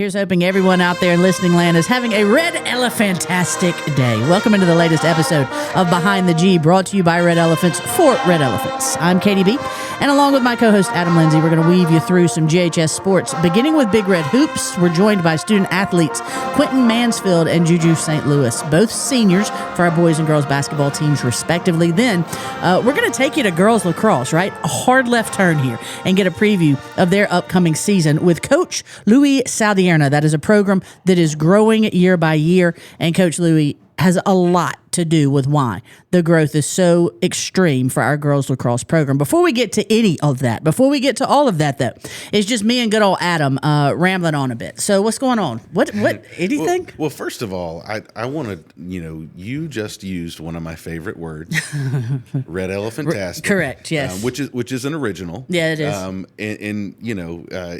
Here's hoping everyone out there in listening land is having a red elephantastic day. Welcome into the latest episode of Behind the G, brought to you by Red Elephants for Red Elephants. I'm Katie B, and along with my co-host Adam Lindsay, we're going to weave you through some GHS sports. Beginning with Big Red Hoops, we're joined by student athletes Quintin, Mansfield, and JuJu St. Louis, both seniors for our boys and girls basketball teams respectively. Then we're going to take you to girls lacrosse, right? A hard left turn here, and get a preview of their upcoming season with Coach Luis Saldierna. That is a program that is growing year by year, and Coach Louis has a lot to do with why the growth is so extreme for our girls lacrosse program. Before we get to any of that, before we get to all of that, though, it's just me and good old Adam rambling on a bit. So what's going on? What anything? Well, first of all, I want to, you just used one of my favorite words, red elephantastic. Correct, yes. Which is an original. Yeah, it is.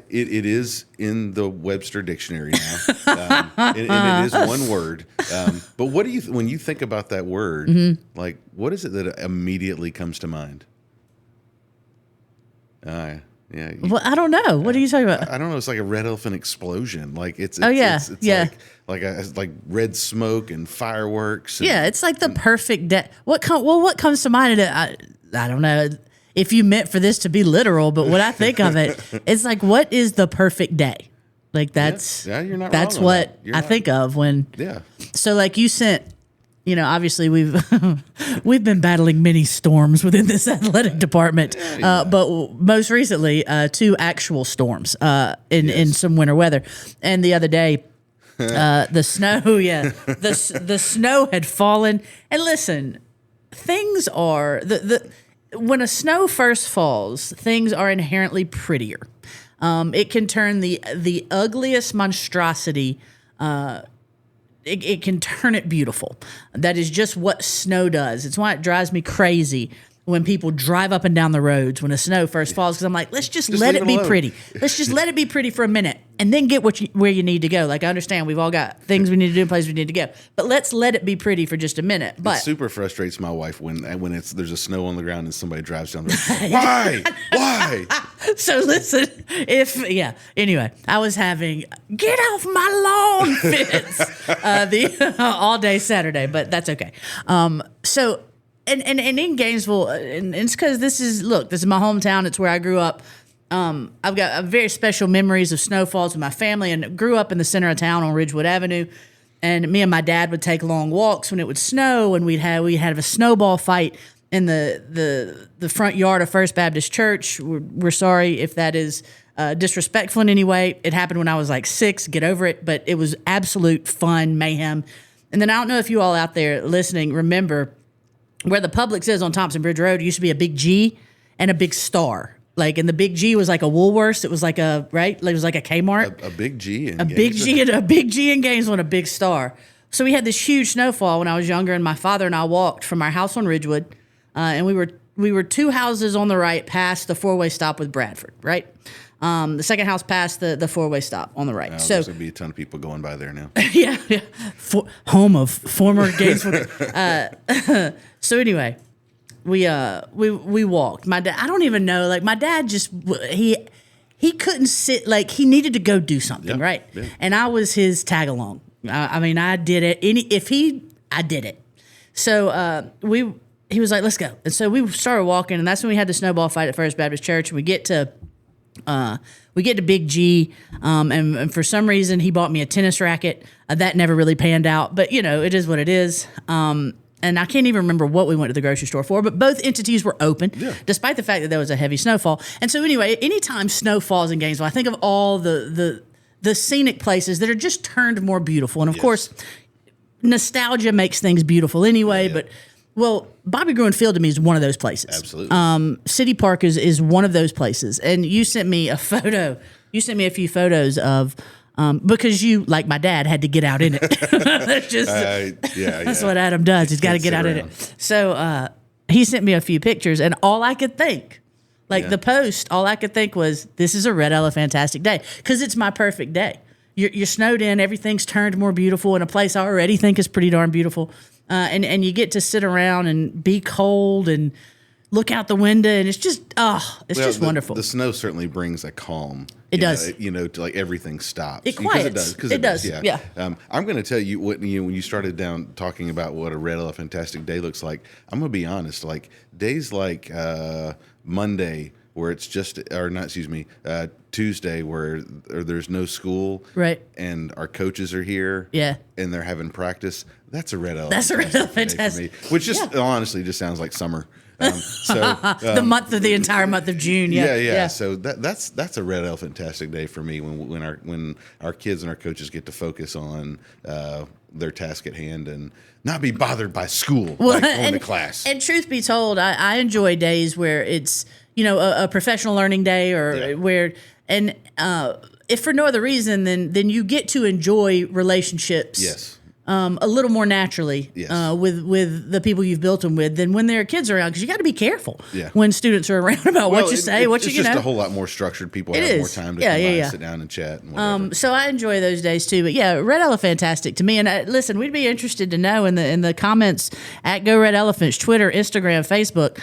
It is in the Webster dictionary now. And it is one word. But what do you, when you think about that word, like, what is it that immediately comes to mind? Yeah. Well, I don't know. What are you talking about? I don't know. It's like a red elephant explosion. Like it's like red smoke and fireworks. And, it's like the perfect day. What comes to mind? I don't know if you meant for this to be literal, but when I think of it, it's like, what is the perfect day? Like that's you're not that's wrong what on that. I think of when. Yeah. So like you sent. Obviously we've been battling many storms within this athletic department, but most recently 2 actual storms in some winter weather. And the other day, the snow, the snow had fallen. And listen, things are when a snow first falls, things are inherently prettier. It can turn the ugliest monstrosity. It can turn it beautiful. That is just what snow does. It's why it drives me crazy when people drive up and down the roads when the snow first falls, because I'm like, let's just let it be pretty. Let's just let it be pretty for a minute and then get where you need to go. Like, I understand we've all got things we need to do and places we need to go, but let's let it be pretty for just a minute. But it super frustrates my wife when there's a snow on the ground and somebody drives down the road. Why? So listen, anyway, I was having get off my lawn fits the all day Saturday, but that's okay. So. And in Gainesville, and it's because this is my hometown. It's where I grew up. I've got very special memories of snowfalls with my family, and grew up in the center of town on Ridgewood Avenue. And me and my dad would take long walks when it would snow, and we'd have a snowball fight in the front yard of First Baptist Church. We're sorry if that is disrespectful in any way. It happened when I was like 6. Get over it. But it was absolute fun, mayhem. And then I don't know if you all out there listening remember, where the Publix is on Thompson Bridge Road, it used to be a big G and a big star. Like, and the big G was like a Woolworths. It was like it was like a Kmart. A big G in Gainesville. A big G in Gainesville and a big star. So we had this huge snowfall when I was younger, and my father and I walked from our house on Ridgewood, and we were 2 houses on the right past the 4-way stop with Bradford, right? The second house past the 4-way stop on the right. So there's going to be a ton of people going by there now. yeah. Home of former Gainesville. So anyway, we walked. My dad, I don't even know. Like, my dad just he couldn't sit. Like, he needed to go do something, right? Yeah. And I was his tag along. I did it. I did it. So he was like, let's go. And so we started walking, and that's when we had the snowball fight at First Baptist Church. And we get to Big G, and for some reason he bought me a tennis racket. That never really panned out, but it is what it is. And I can't even remember what we went to the grocery store for, but both entities were open, despite the fact that there was a heavy snowfall. And so anyway, anytime snow falls in Gainesville, I think of all the scenic places that are just turned more beautiful. And of course, nostalgia makes things beautiful anyway, but Bobby Gruen Field to me is one of those places. Absolutely. City Park is one of those places. And you sent me a photo. You sent me a few photos of, because you, like my dad, had to get out in it. That's what Adam does. He's got to get out in it. So he sent me a few pictures, and all I could think, the post, all I could think was, this is a red elephantastic day, because it's my perfect day. You're snowed in. Everything's turned more beautiful in a place I already think is pretty darn beautiful. And you get to sit around and be cold and look out the window, and it's just just wonderful. The snow certainly brings a calm. It does. To like everything stops. It quiets. It does. Yeah. I'm going to tell you when you started down talking about what a Red Elephantastic Day looks like. I'm going to be honest. Like days like Monday, where it's Tuesday, where there's no school, right? And our coaches are here, and they're having practice. That's a Red Elephantastic Day for me, which just honestly just sounds like summer. The entire month of June. Yeah. So that's a Red Elephantastic Day for me when our kids and our coaches get to focus on their task at hand and not be bothered by school, going to class. And truth be told, I enjoy days where it's a professional learning day where if for no other reason then you get to enjoy relationships. Yes. A little more naturally with the people you've built them with than when there are kids around, because you got to be careful when students are around about what you say, it's just a whole lot more structured. People have more time to sit down and chat. And whatever. So I enjoy those days too. But yeah, Red Elephantastic to me. And listen, we'd be interested to know in the comments at Go Red Elephants, Twitter, Instagram, Facebook.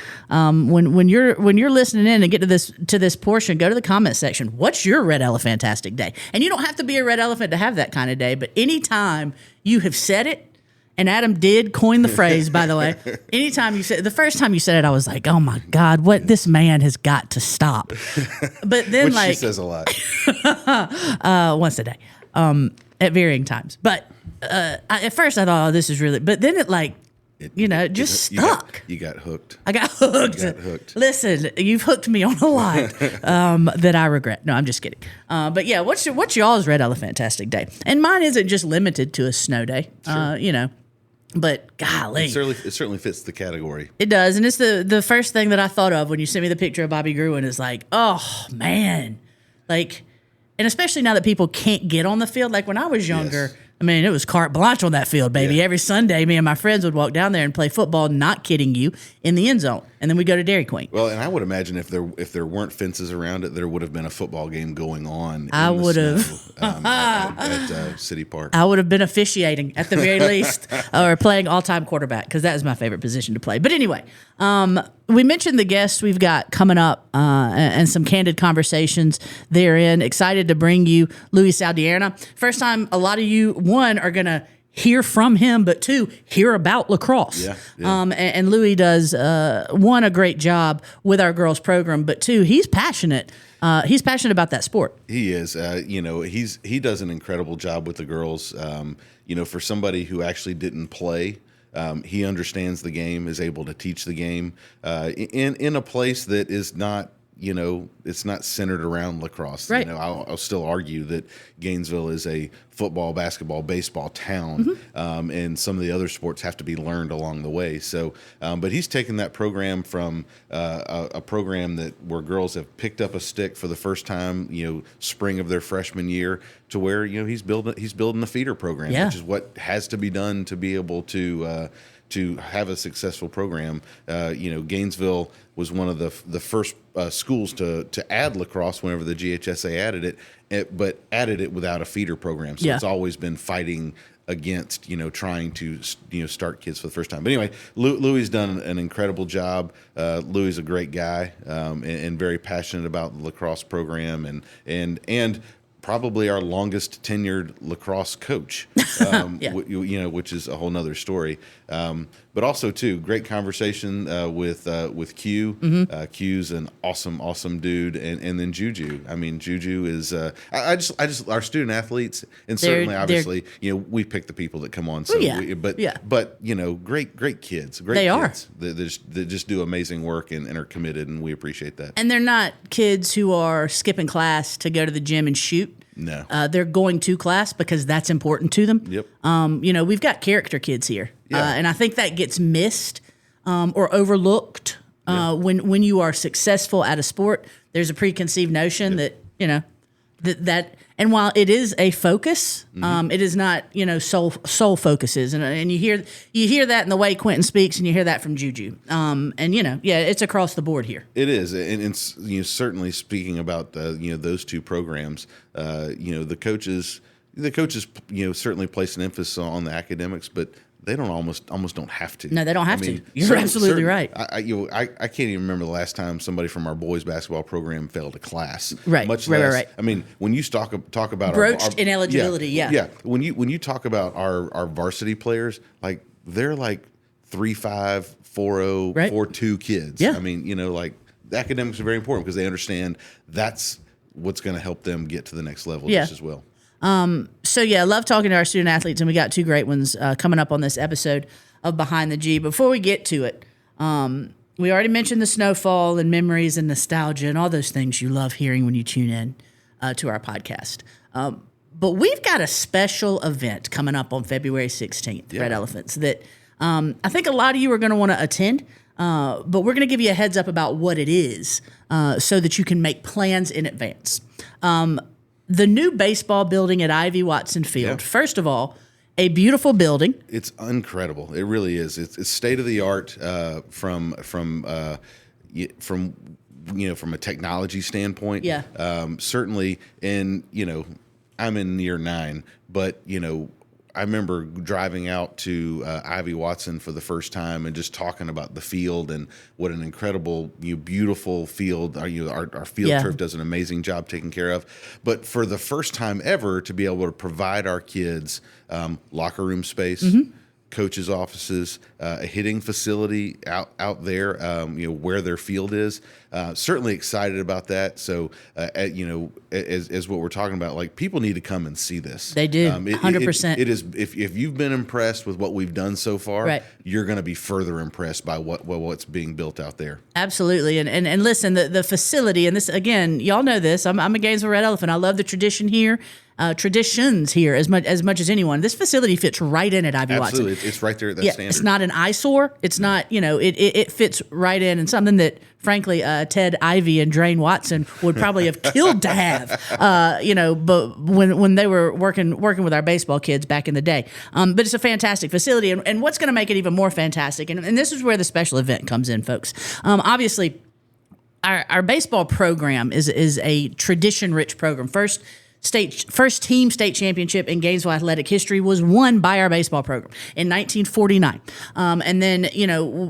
When you're listening in and get to this portion, go to the comment section. What's your Red Elephantastic Day? And you don't have to be a red elephant to have that kind of day, but anytime you have said it, and Adam did coin the phrase, by the way. Anytime you said, the first time you said it, I was like, oh my God, what this man has got to stop. But then, which she says a lot. Once a day, at varying times. But at first I thought, oh, this is really, but then it just stuck. You got hooked. I got hooked. Listen, you've hooked me on a lot that I regret. No, I'm just kidding. But yeah, what's y'all's Red Elephantastic Day? And mine isn't just limited to a snow day. Sure. But golly, it certainly fits the category. It does, and it's the first thing that I thought of when you sent me the picture of Bobby Gruen. Is like, oh man, and especially now that people can't get on the field. Like when I was younger. Yes. I mean, it was carte blanche on that field, baby. Yeah. Every Sunday, me and my friends would walk down there and play football, not kidding you, in the end zone. And then we go to Dairy Queen. Well, and I would imagine if there weren't fences around it, there would have been a football game going on. I would have. At City Park. I would have been officiating at the very least, or playing all-time quarterback, because that is my favorite position to play. But anyway, we mentioned the guests we've got coming up and some candid conversations therein. Excited to bring you Luis Saldierna. First time a lot of you, one, are going to hear from him, but two, hear about lacrosse. Yeah. And Louis does, one, a great job with our girls program, but two, he's passionate. He's passionate about that sport. He is. He does an incredible job with the girls. For somebody who actually didn't play, he understands the game, is able to teach the game in a place that is not, it's not centered around lacrosse. Right. I'll still argue that Gainesville is a football, basketball, baseball town, and some of the other sports have to be learned along the way. So, but he's taken that program from a program where girls have picked up a stick for the first time, spring of their freshman year, to where he's building a feeder program, which is what has to be done to be able to have a successful program. Gainesville was one of the first schools to add lacrosse whenever the GHSA added it, but added it without a feeder program. So it's always been fighting against, trying to, start kids for the first time. But anyway, Louis done an incredible job. Louis is a great guy and very passionate about the lacrosse program and probably our longest tenured lacrosse coach, which is a whole nother story. But also too, great conversation with Q. Mm-hmm. Q's an awesome dude, and then JuJu. I mean, JuJu is I just our student athletes, and certainly obviously we pick the people that come on. So great kids, great kids that just do amazing work and are committed, and we appreciate that. And they're not kids who are skipping class to go to the gym and shoot. No. They're going to class because that's important to them. Yep. We've got character kids here. And I think that gets missed or overlooked when you are successful at a sport. There's a preconceived notion that, that and while it is a focus, it is not, sole focuses. And you hear that in the way Quintin speaks, and you hear that from JuJu. It's across the board here. It is. And certainly speaking about, those two programs, the coaches, certainly place an emphasis on the academics, but they don't almost don't have to. No, they don't have to. You're absolutely right. I can't even remember the last time somebody from our boys basketball program failed a class. Right. Much right, less. right. I mean, when you talk about broached ineligibility, yeah. When you talk about our varsity players, like they're like 3.5, 4.0, right. 4.2 kids. Yeah. I mean, like the academics are very important because they understand that's what's going to help them get to the next level just as well. So I love talking to our student athletes, and we got 2 great ones coming up on this episode of Behind the G. Before we get to it, we already mentioned the snowfall and memories and nostalgia and all those things you love hearing when you tune in to our podcast. But we've got a special event coming up on February 16th, Red Elephants, that I think a lot of you are going to want to attend, but we're going to give you a heads up about what it is so that you can make plans in advance. The new baseball building at Ivy Watson Field. First of all, a beautiful building. It's incredible. It really is. It's state of the art from a technology standpoint. Yeah. Certainly, I'm in year 9, but I remember driving out to Ivy Watson for the first time and just talking about the field and what an incredible, beautiful field. Our field turf does an amazing job taking care of. But for the first time ever, to be able to provide our kids locker room space, coaches' offices, a hitting facility out there, where their field is. Certainly excited about that. So, as what we're talking about, like people need to come and see this. They do, 100%. It is if you've been impressed with what we've done so far, right. You're going to be further impressed by what's being built out there. Absolutely, and listen, the facility, and this again, y'all know this. I'm a Gainesville Red Elephant. I love the tradition here. Traditions here as much as anyone. This facility fits right in at Ivy Watson. Absolutely, it's right there at that standard. It's not an eyesore. It's not, it fits right in, and something that, frankly, Ted Ivy and Drain Watson would probably have killed to have, but when they were working with our baseball kids back in the day. But it's a fantastic facility, and what's going to make it even more fantastic, and this is where the special event comes in, folks. Obviously, our baseball program is a tradition-rich program. First team state championship in Gainesville athletic history was won by our baseball program in 1949. And then,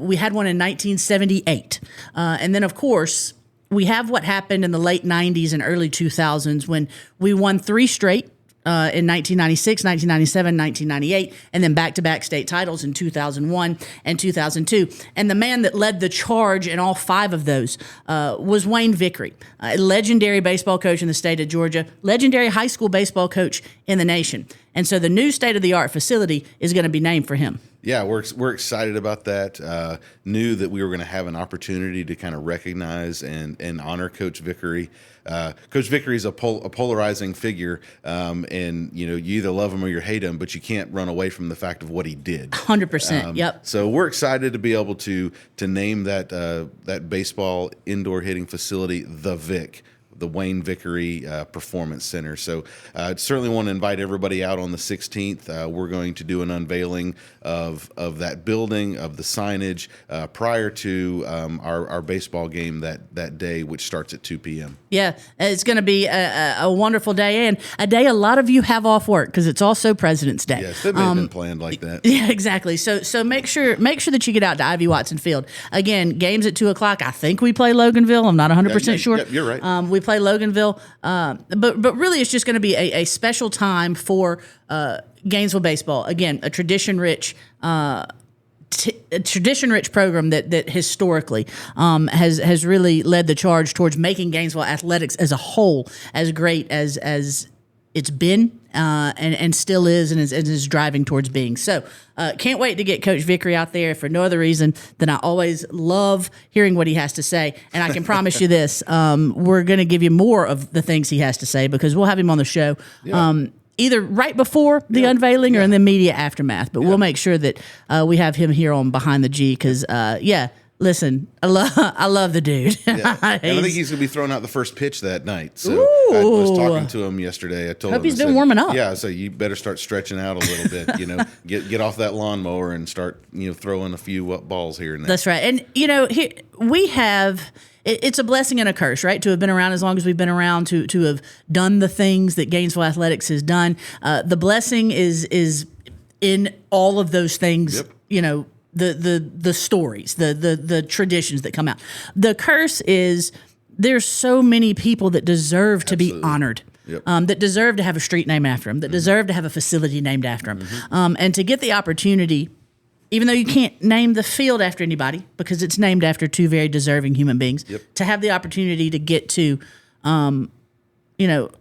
we had one in 1978. And then, of course, we have what happened in the late 90s and early 2000s when we won 3 straight. In 1996, 1997, 1998, and then back-to-back state titles in 2001 and 2002. And the man that led the charge in all 5 of those was Wayne Vickery, a legendary baseball coach in the state of Georgia, legendary high school baseball coach in the nation. And so the new state-of-the-art facility is going to be named for him. Yeah, we're excited about that. Knew that we were going to have an opportunity to kind of recognize and honor Coach Vickery. Coach Vickery is a polarizing figure, and you either love him or you hate him, but you can't run away from the fact of what he did. 100%. Yep. So we're excited to be able to name that baseball indoor hitting facility the Vic. The Wayne Vickery Performance Center. So certainly want to invite everybody out on the 16th. We're going to do an unveiling of that building, of the signage, prior to our baseball game that day, which starts at 2 p.m. Yeah, it's going to be a wonderful day, and a day a lot of you have off work because it's also President's Day. Yes, that may have been planned like that. Yeah, exactly. So make sure that you get out to Ivy Watson Field. Again, games at 2 o'clock. I think we play Loganville. I'm not 100% sure. Yeah, you're right. We play Loganville, but really it's just going to be a special time for Gainesville baseball. Again, a tradition-rich program that historically has really led the charge towards making Gainesville athletics as a whole as great as it's been and still is and is driving towards being. So can't wait to get Coach Vickery out there for no other reason than I always love hearing what he has to say. And I can promise you this, we're going to give you more of the things he has to say because we'll have him on the show. Yeah. Either right before the unveiling or in the immediate aftermath. But we'll make sure that we have him here on Behind the G because, listen, I love the dude. Yeah. And I think he's going to be throwing out the first pitch that night. So I was talking to him yesterday. I told him. Hope he's been warming up. Yeah, so you better start stretching out a little bit. Get off that lawnmower and start throwing a few balls here and there. That's right. And here we have. It's a blessing and a curse, right? To have been around as long as we've been around, to have done the things that Gainesville Athletics has done. The blessing is in all of those things, Yep. you know, the stories, the traditions that come out. The curse is there's so many people that deserve to be honored. Yep. That deserve to have a street named after them, that deserve to have a facility named after them. And to get the opportunity, even though you can't name the field after anybody because it's named after two very deserving human beings, to have the opportunity to get to, you know,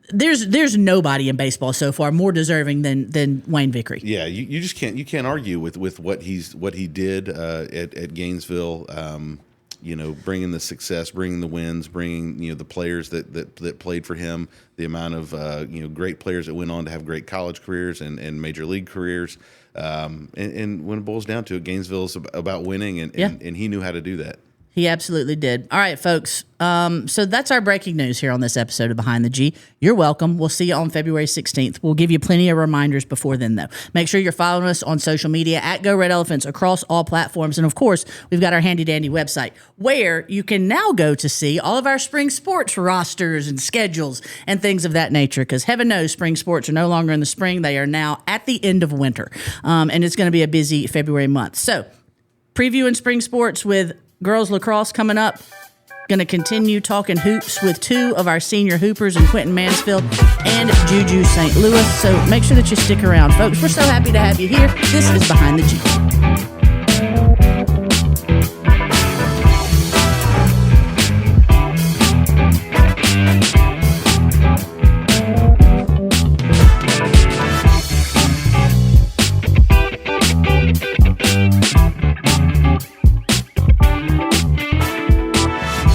there's nobody in baseball so far more deserving than Wayne Vickery. Yeah, you just can't argue with what he did at Gainesville. You know, bringing the success, bringing the wins, bringing, you know, the players that played for him, the amount of you know, great players that went on to have great college careers and major league careers. And when it boils down to it, Gainesville is about winning, and he knew how to do that. He absolutely did. All right, folks. So that's our breaking news here on this episode of Behind the G. You're welcome. We'll see you on February 16th. We'll give you plenty of reminders before then, though. Make sure you're following us on social media at Go Red Elephants across all platforms. And, of course, we've got our handy-dandy website where you can now go to see all of our spring sports rosters and schedules and things of that nature because heaven knows spring sports are no longer in the spring. They are now at the end of winter. And it's going to be a busy February month. So, previewing spring sports with girls lacrosse coming up. Going to continue talking hoops with two of our senior hoopers in Quintin, Mansfield, and JuJu St. Louis. So make sure that you stick around, folks. We're so happy to have you here. This is Behind the G.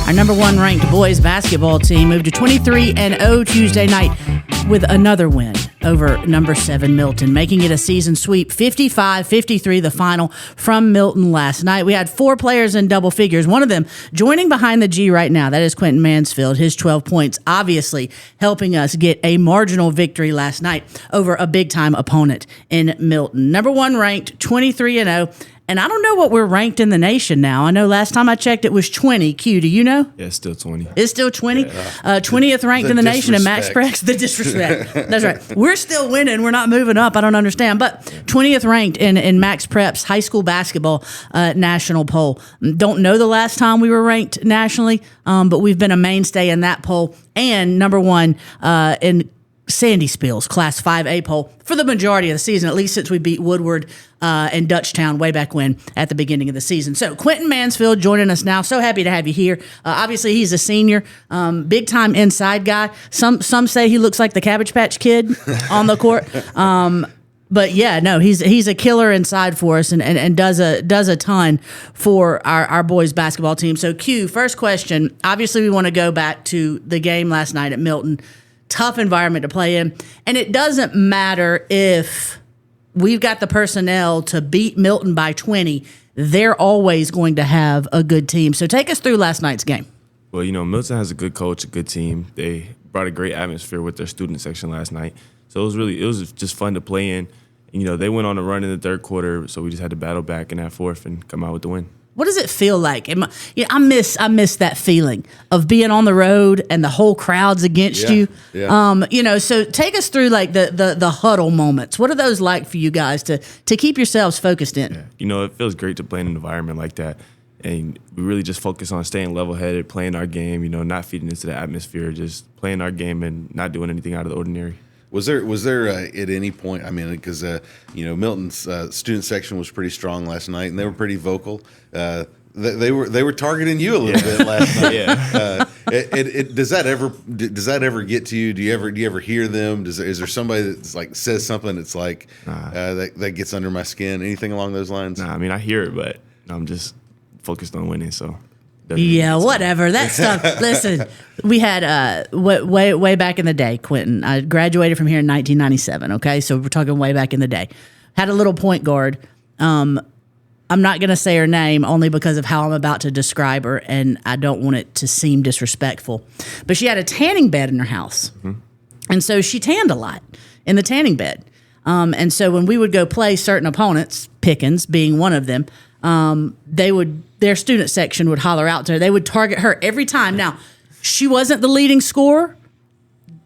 Our number one ranked boys basketball team moved to 23-0 Tuesday night with another win over number 7 Milton, making it a season sweep, 55-53, the final from Milton last night. We had 4 players in double figures, one of them joining Behind the G right now. That is Quintin Mansfield, his 12 points, obviously helping us get a marginal victory last night over a big-time opponent in Milton. Number one ranked, 23-0. And I don't know what we're ranked in the nation now. I know last time I checked it was 20. Q, do you know? Yeah, it's still 20. It's still 20? 20th ranked in the nation in Max Prex. The disrespect. That's right. We're still winning. We're not moving up. I don't understand. But 20th ranked in Max Prep's high school basketball national poll. Don't know the last time we were ranked nationally, but we've been a mainstay in that poll. And number one in Sandy Spill's Class 5A poll for the majority of the season, at least since we beat Woodward and Dutchtown way back when at the beginning of the season. So Quintin Mansfield joining us now. So happy to have you here. Obviously, he's a senior, big-time inside guy. Some say he looks like the Cabbage Patch Kid on the court. But yeah, no, he's a killer inside for us and does a ton for our boys basketball team. So Q, first question. Obviously, we want to go back to the game last night at Milton. Tough environment to play in. And it doesn't matter if we've got the personnel to beat Milton by 20. They're always going to have a good team. So take us through last night's game. Well, you know, Milton has a good coach, a good team. They brought a great atmosphere with their student section last night. So it was just fun to play in. And, you know, they went on a run in the third quarter, so we just had to battle back in that fourth and come out with the win. What does it feel like? I miss that feeling of being on the road and the whole crowd's against you. Yeah. You know, so take us through like the huddle moments. What are those like for you guys to keep yourselves focused in? Yeah. You know, it feels great to play in an environment like that. And we really just focus on staying level-headed, playing our game, you know, not feeding into the atmosphere, just playing our game and not doing anything out of the ordinary. Was there at any point? I mean, because you know, Milton's student section was pretty strong last night, and they were pretty vocal. They were targeting you a little bit last night. Yeah. Does that ever get to you? Do you ever hear them? Is there somebody that's like says something that's like that gets under my skin? Anything along those lines? Nah, I mean, I hear it, but I'm just focused on winning, so. Yeah, whatever. That stuff. Listen, we had way back in the day, Quintin. I graduated from here in 1997, okay? So we're talking way back in the day. Had a little point guard. I'm not going to say her name only because of how I'm about to describe her, and I don't want it to seem disrespectful. But she had a tanning bed in her house. Mm-hmm. And so she tanned a lot in the tanning bed. And so when we would go play certain opponents, Pickens being one of them, their student section would holler out to her. They would target her every time. Now, she wasn't the leading scorer,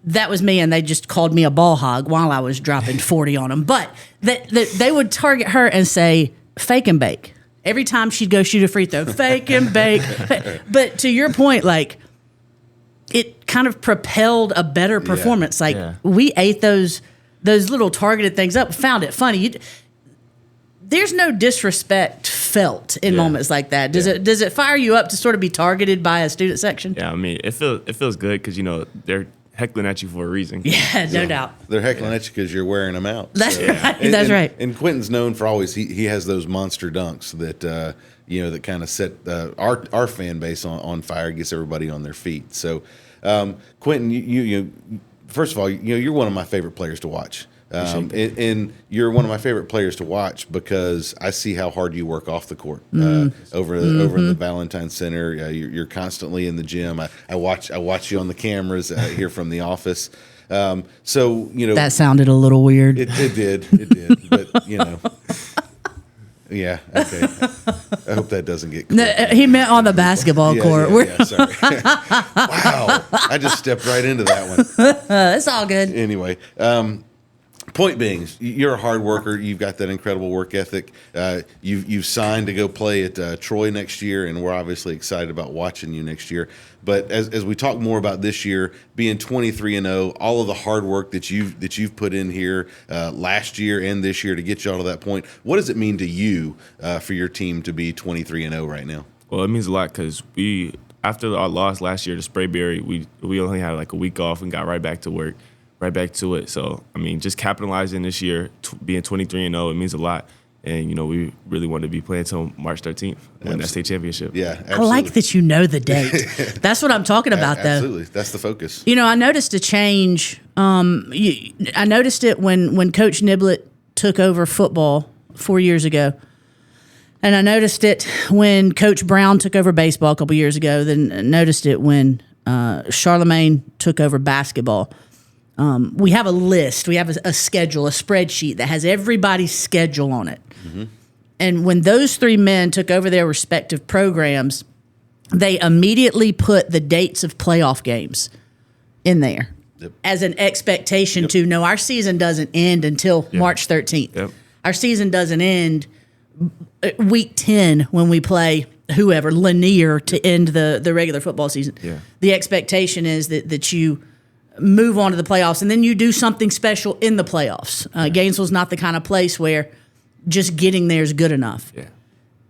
that was me, and they just called me a ball hog while I was dropping 40 on them. But that they would target her and say, fake and bake. Every time she'd go shoot a free throw, fake and bake. But to your point, like, it kind of propelled a better performance. We ate those little targeted things up, found it funny. There's no disrespect felt in moments like that. Does it fire you up to sort of be targeted by a student section? Yeah, I mean, it feels good because, they're heckling at you for a reason. Yeah, no doubt. They're heckling at you because you're wearing them out. That's right. Right. And Quintin's known for always he has those monster dunks that that kind of set our fan base on fire, gets everybody on their feet. So, Quintin, you first of all, you're one of my favorite players to watch. And you're one of my favorite players to watch because I see how hard you work off the court. Over in the Valentine Center, you're constantly in the gym. I watch you on the cameras here from the office. So that sounded a little weird. It did, but yeah, okay. I hope that doesn't get no, he meant on the basketball court. Yeah, sorry. Wow, I just stepped right into that one. It's all good. Anyway. Point being, you're a hard worker. You've got that incredible work ethic. You've signed to go play at Troy next year, and we're obviously excited about watching you next year. But as we talk more about this year, being 23-0, all of the hard work that you've put in here last year and this year to get y'all to that point, what does it mean to you for your team to be 23-0 right now? Well, it means a lot because after our loss last year to Sprayberry, we only had like a week off and got right back to work. Right back to it. So, I mean, just capitalizing this year, being 23-0, it means a lot. And, we really want to be playing until March 13th, win that state championship. Yeah, absolutely. I like that you know the date. That's what I'm talking about, though. Absolutely. That's the focus. I noticed a change. I noticed it when Coach Niblett took over football 4 years ago. And I noticed it when Coach Brown took over baseball a couple years ago. Then noticed it when Charlemagne took over basketball. We have a list. We have a schedule, a spreadsheet that has everybody's schedule on it. Mm-hmm. And when those three men took over their respective programs, they immediately put the dates of playoff games in there as an expectation to know our season doesn't end until March 13th. Yep. Our season doesn't end week 10 when we play whoever, Lanier, to end the regular football season. Yeah. The expectation is that you move on to the playoffs, and then you do something special in the playoffs. Gainesville's not the kind of place where just getting there is good enough. Yeah.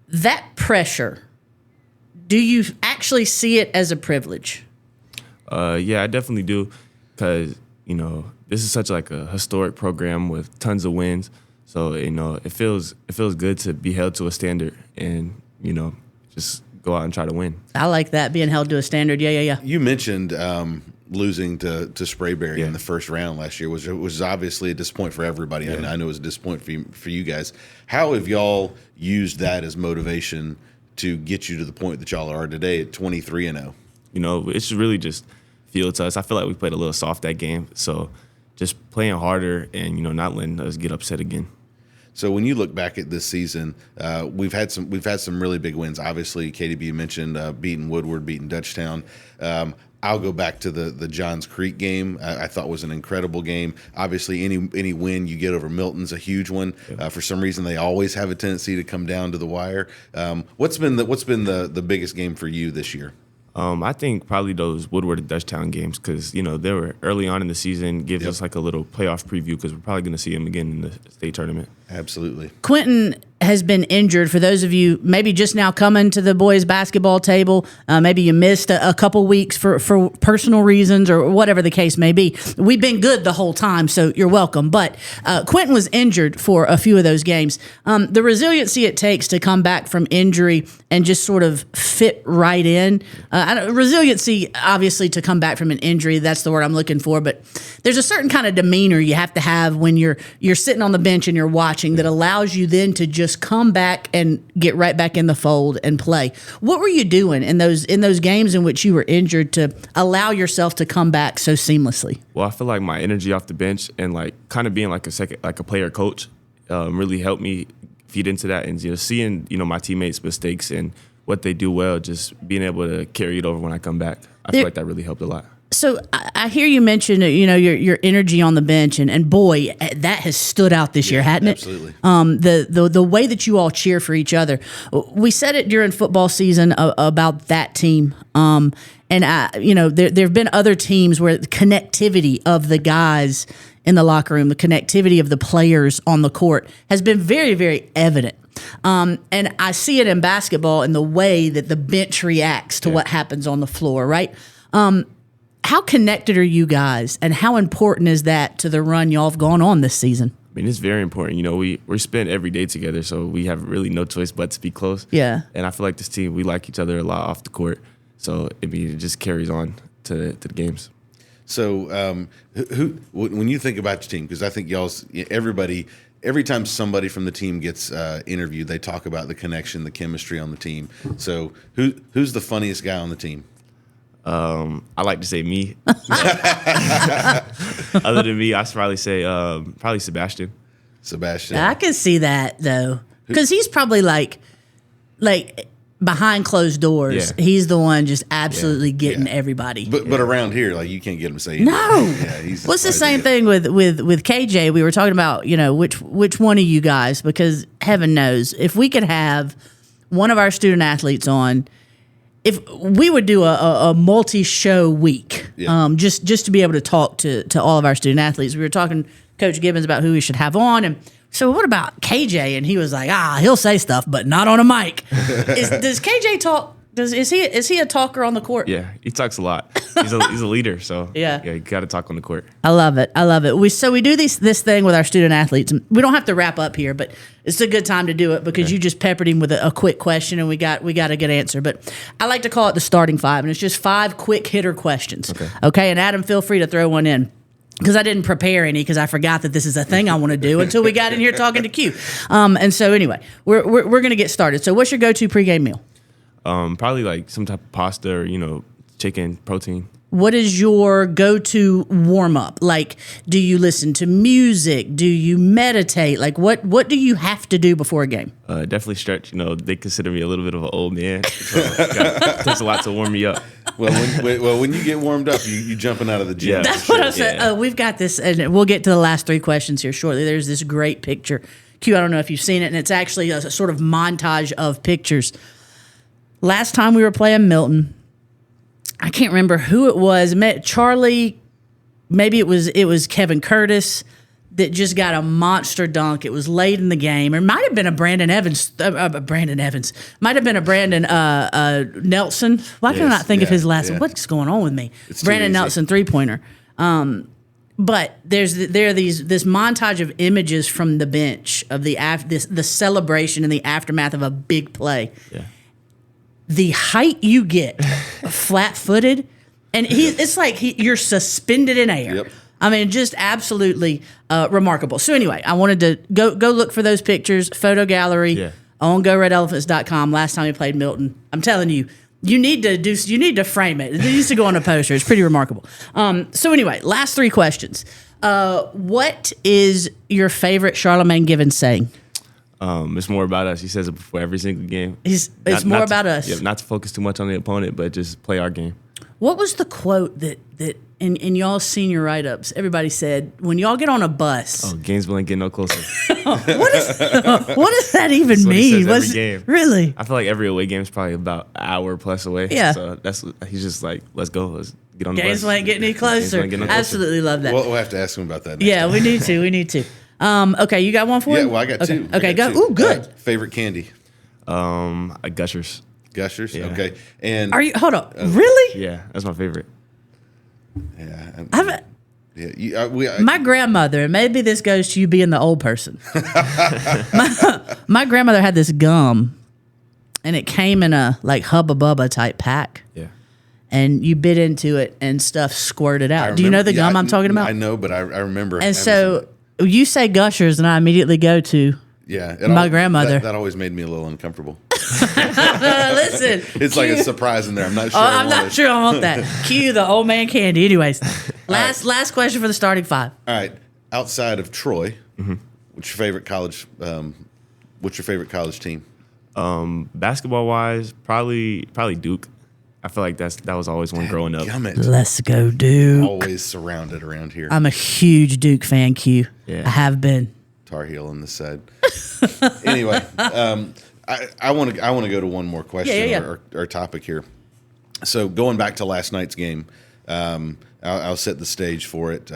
That pressure, do you actually see it as a privilege? Yeah, I definitely do, because this is such like a historic program with tons of wins. So it feels good to be held to a standard, and just go out and try to win. I like that, being held to a standard. Yeah. You mentioned losing to Sprayberry in the first round last year was obviously a disappointment for everybody. Yeah. I know it was a disappointment for you guys. How have y'all used that as motivation to get you to the point that y'all are today at 23-0? It's really just feel to us. I feel like we played a little soft that game, so just playing harder and not letting us get upset again. So when you look back at this season, we've had some really big wins. Obviously, KDB mentioned beating Woodward, beating Dutchtown. I'll go back to the Johns Creek game. I thought was an incredible game. Obviously, any win you get over Milton's a huge one. For some reason, they always have a tendency to come down to the wire. What's been the biggest game for you this year? I think probably those Woodward and Dutchtown games, because they were early on in the season, gives us like a little playoff preview, because we're probably going to see them again in the state tournament. Absolutely. Quintin has been injured. For those of you maybe just now coming to the boys basketball table, maybe you missed a couple weeks for personal reasons or whatever the case may be. We've been good the whole time, so you're welcome. But Quintin was injured for a few of those games. The resiliency it takes to come back from injury and just sort of fit right in. Resiliency, obviously, to come back from an injury, that's the word I'm looking for. But there's a certain kind of demeanor you have to have when you're sitting on the bench and you're watching that allows you then to just come back and get right back in the fold and play. What were you doing in those games in which you were injured to allow yourself to come back so seamlessly? Well, I feel like my energy off the bench and like kind of being like a player coach really helped me feed into that, and seeing my teammates' mistakes and what they do well, just being able to carry it over when I come back. I feel like that really helped a lot. So I hear you mention, your energy on the bench, and boy, that has stood out this year, hadn't it? Absolutely. The way that you all cheer for each other. We said it during football season about that team. And there have been other teams where the connectivity of the guys in the locker room, the connectivity of the players on the court has been very, very evident. And I see it in basketball in the way that the bench reacts to what happens on the floor, right? How connected are you guys, and how important is that to the run y'all have gone on this season? I mean, it's very important. We spend every day together, so we have really no choice but to be close. Yeah. And I feel like this team, we like each other a lot off the court. So it just carries on to the games. So when you think about your team, because I think every time somebody from the team gets interviewed, they talk about the connection, the chemistry on the team. So who's the funniest guy on the team? I like to say me. Other than me, I'd probably say probably Sebastian. Sebastian. I can see that though, because he's probably like behind closed doors. Yeah. He's the one just absolutely getting everybody. But around here, like, you can't get him to say no. Yeah, What's the same thing with KJ? We were talking about which one of you guys, because heaven knows if we could have one of our student athletes on. If we would do a multi-show week, just to be able to talk to all of our student athletes. We were talking Coach Gibbons about who we should have on, and so what about KJ? And he was like, he'll say stuff, but not on a mic. Does KJ talk? Is he a talker on the court? Yeah, he talks a lot. He's a leader, so yeah, you got to talk on the court. I love it. We do this thing with our student athletes. We don't have to wrap up here, but it's a good time to do it because you just peppered him with a quick question, and we got a good answer. But I like to call it the starting five, and it's just 5 quick hitter questions. Okay, and Adam, feel free to throw one in. Because I didn't prepare any, because I forgot that this is a thing I want to do until we got in here talking to Q. And so anyway, we're going to get started. So what's your go-to pregame meal? Probably like some type of pasta or, chicken, protein. What is your go-to warm-up? Like, do you listen to music? Do you meditate? Like, what do you have to do before a game? Definitely stretch. They consider me a little bit of an old man. So it takes a lot to warm me up. When you get warmed up, you jumping out of the gym. Yeah. That's what I said. Yeah. We've got this, and we'll get to the last 3 questions here shortly. There's this great picture. Q, I don't know if you've seen it, and it's actually a sort of montage of pictures. Last time we were playing Milton, I can't remember who it was. Charlie, maybe it was Kevin Curtis that just got a monster dunk. It was late in the game. It might have been a Brandon Evans. Might have been a Brandon Nelson. Why can I not think of his last name? What's going on with me? It's Brandon Nelson 3-pointer. But there are this montage of images from the bench of the celebration and the aftermath of a big play. Yeah. The height you get, flat-footed, and it's like you're suspended in air. Yep. I mean, just absolutely remarkable. So anyway, I wanted to go look for those pictures, photo gallery on GoRedElephants.com. Last time we played Milton, I'm telling you, you need to frame it. It needs to go on a poster. It's pretty remarkable. So anyway, last 3 questions. What is your favorite Charlemagne Givens saying? It's more about us. He says it before every single game. It's more about us. Yeah, not to focus too much on the opponent, but just play our game. What was the quote that in y'all's senior write-ups, everybody said, when y'all get on a bus? Oh, Gainesville ain't getting no closer. What does that even mean? He says every game. Really? I feel like every away game is probably about an hour plus away. Yeah. So he's just like, let's go. Let's get on the bus. Gainesville ain't getting any closer. Absolutely love that. We'll have to ask him about that next time. We need to. Okay, you got one for Yeah, him? well, I got 2. Okay, go. Ooh, good. Favorite candy? Gushers. Gushers? Yeah. Okay. And Are you, hold up, really? Yeah, that's my favorite. Yeah. My grandmother, and maybe this goes to you being the old person. my grandmother had this gum, and it came in a like Hubba Bubba type pack. Yeah. And you bit into it, and stuff squirted out. Do you know the gum I'm talking about? I know, but I remember. And so you say Gushers, and I immediately go to my grandmother. That always made me a little uncomfortable. Listen, it's like a surprise in there. I'm not sure. I'm not sure I want that. Cue the old man candy. Anyways, last question for the starting 5. All right. Outside of Troy, what's your favorite college? What's your favorite college team? Basketball wise, probably Duke. I feel like that was always one growing up. Gummit. Let's go, Duke. Always surrounded around here. I'm a huge Duke fan, Q. Yeah. I have been. Tar Heel on the side. Anyway, I want to go to one more question or topic here. So going back to last night's game, I'll set the stage for it.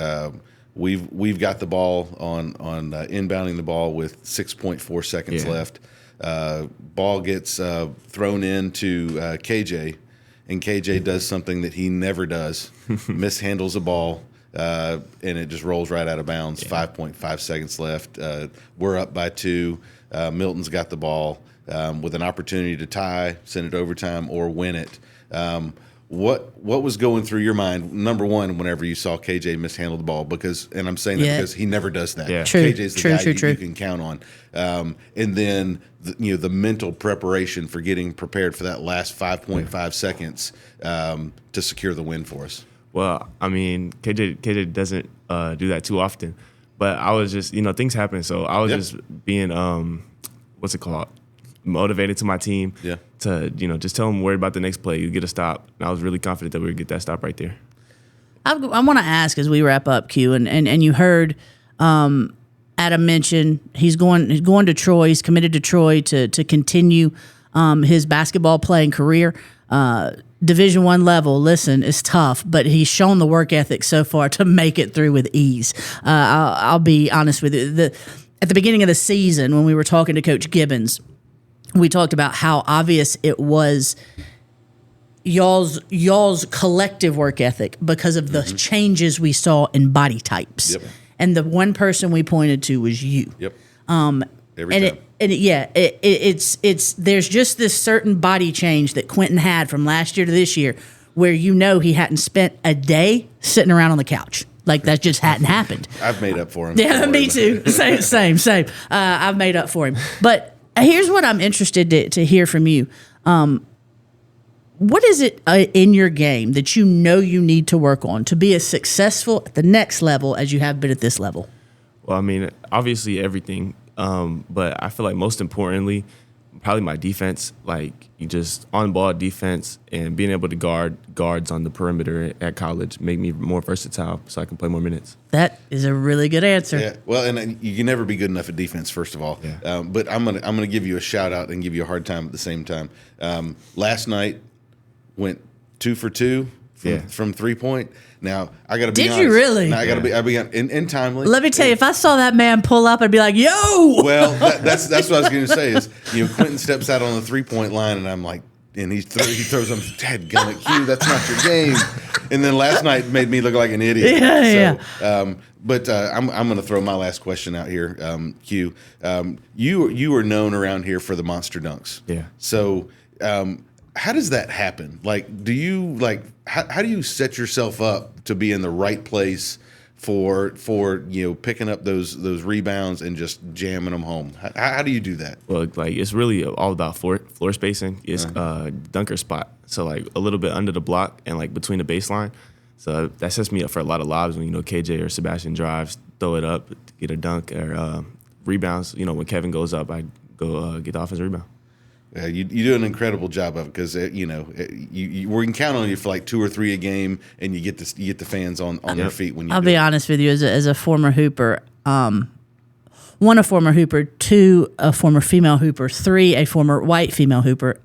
We've got the ball on inbounding the ball with 6.4 seconds left. Ball gets thrown into KJ, and KJ does something that he never does: mishandles a ball, and it just rolls right out of bounds. 5.5 seconds left. We're up by 2. Milton's got the ball with an opportunity to tie, send it overtime, or win it. What was going through your mind, number one, whenever you saw KJ mishandle the ball? And I'm saying that because he never does that. Yeah. KJ's the guy you can count on. And then the mental preparation for getting prepared for that last 5.5 seconds to secure the win for us. Well, I mean, KJ doesn't do that too often, but I was just things happen, so I was just being motivated to my team to just tell them worry about the next play. You get a stop. And I was really confident that we would get that stop right there. I want to ask as we wrap up, Q, and you heard Adam mention he's going to Troy. He's committed to Troy to continue his basketball playing career. Division I level, listen, is tough, but he's shown the work ethic so far to make it through with ease. I'll be honest with you. At the beginning of the season, when we were talking to Coach Gibbons, we talked about how obvious it was y'all's collective work ethic because of the changes we saw in body types. Yep. And the one person we pointed to was you. Yep. Every time. It's there's just this certain body change that Quintin had from last year to this year where he hadn't spent a day sitting around on the couch. Like that just hadn't happened. I've made up for him. Yeah, me too. Same. I've made up for him. But here's what I'm interested to hear from you. What is it in your game that you need to work on to be as successful at the next level as you have been at this level? Well, I mean, obviously everything, but I feel like most importantly, probably my defense, like you just on-ball defense and being able to guards on the perimeter at college make me more versatile so I can play more minutes. That is a really good answer. Yeah, well, and you can never be good enough at defense, first of all. Yeah. But I'm gonna give you a shout out and give you a hard time at the same time. Last night went 2 for 2 from 3-point. Now I got to be honest. Did you really? Now, I be in timely. Let me tell you, if I saw that man pull up, I'd be like, "Yo!" Well, that's what I was going to say. Is Quintin steps out on the 3-point line, and I'm like, and he throws him, "Dadgummit, Q, that's not your game." And then last night made me look like an idiot. But I'm going to throw my last question out here, Q. You are known around here for the monster dunks. Yeah. So. How does that happen? Like, how do you set yourself up to be in the right place for picking up those rebounds and just jamming them home? How do you do that? Well, like it's really all about floor spacing. It's dunker spot, so like a little bit under the block and like between the baseline. So that sets me up for a lot of lobs when KJ or Sebastian drives, throw it up, get a dunk or rebounds. When Kevin goes up, I go get the offensive rebound. You do an incredible job of it because we can count on you for like 2 or 3 a game, and you get the fans on their feet when you. I'll be honest with you, as a former hooper, 1 a former hooper, 2 a former female hooper, 3 a former white female hooper.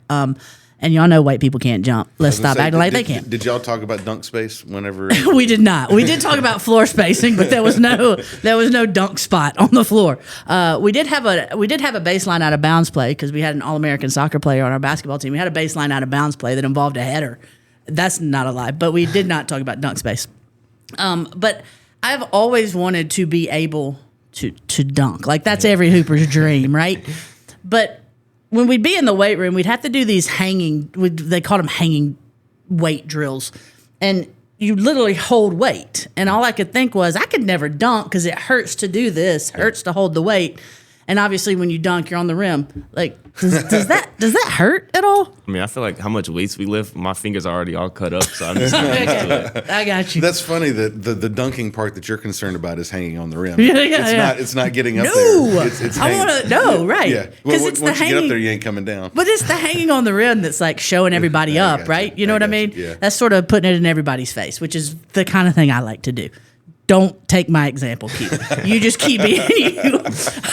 And y'all know white people can't jump. Let's stop acting like they can't. Did y'all talk about dunk space whenever? We did not. We did talk about floor spacing, but there was no dunk spot on the floor. We did have a baseline out of bounds play because we had an All-American soccer player on our basketball team. We had a baseline out of bounds play that involved a header. That's not a lie, but we did not talk about dunk space. But I've always wanted to be able to dunk. Like that's every hooper's dream, right? But when we'd be in the weight room, we'd have to do these they called them hanging weight drills. And you literally hold weight. And all I could think was, I could never dunk because it hurts to do this, hurts to hold the weight. And obviously, when you dunk, you're on the rim. Like, does that hurt at all? I mean, I feel like how much weights we lift, my fingers are already all cut up, so I'm just not used to it. I got you. That's funny that the dunking part that you're concerned about is hanging on the rim. It's not getting up No, there. It's I hanging. want to. No, right? Yeah. Because Well, it's once the you get up hanging. there, you ain't coming down. But it's the hanging on the rim that's like showing everybody I up, got right? you. You know I what I got mean? you, yeah. That's sort of putting it in everybody's face, which is the kind of thing I like to do. Don't take my example, Keith. You just keep being you.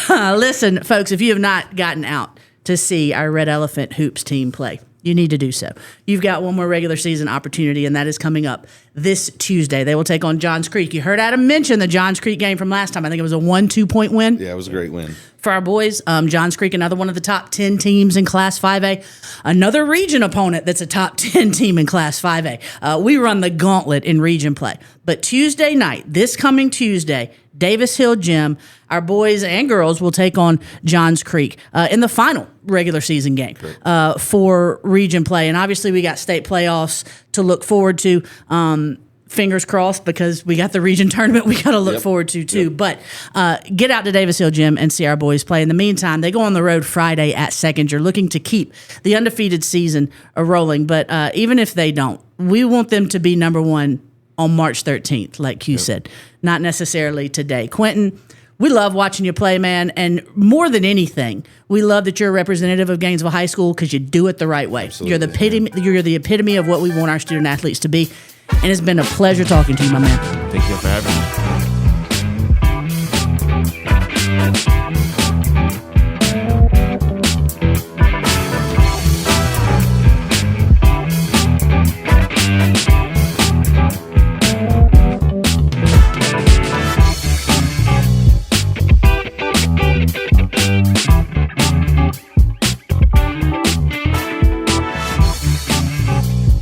Listen, folks, if you have not gotten out to see our Red Elephant Hoops team play, you need to do so. You've got one more regular season opportunity, and that is coming up this Tuesday. They will take on Johns Creek. You heard Adam mention the Johns Creek game from last time. I think it was a 1-2 point win. Yeah, it was a great win. For our boys, Johns Creek, another one of the top 10 teams in Class 5A. Another region opponent that's a top 10 team in Class 5A. We run the gauntlet in region play. But Tuesday night, this coming Tuesday, Davis Hill Gym, our boys and girls will take on Johns Creek in the final regular season game for region play. And obviously, we got state playoffs to look forward to. Fingers crossed, because we got the region tournament we got to look forward to too. But get out to Davis Hill Gym and see our boys play. In the meantime, they go on the road Friday at Seconder, looking to keep the undefeated season rolling. But even if they don't, we want them to be number one on March 13th, like Q said, not necessarily today. Quintin, we love watching you play, man. And more than anything, we love that you're a representative of Gainesville High School because you do it the right way. Absolutely. You're the epitome of what we want our student athletes to be. And it's been a pleasure talking to you, my man. Thank you for having me.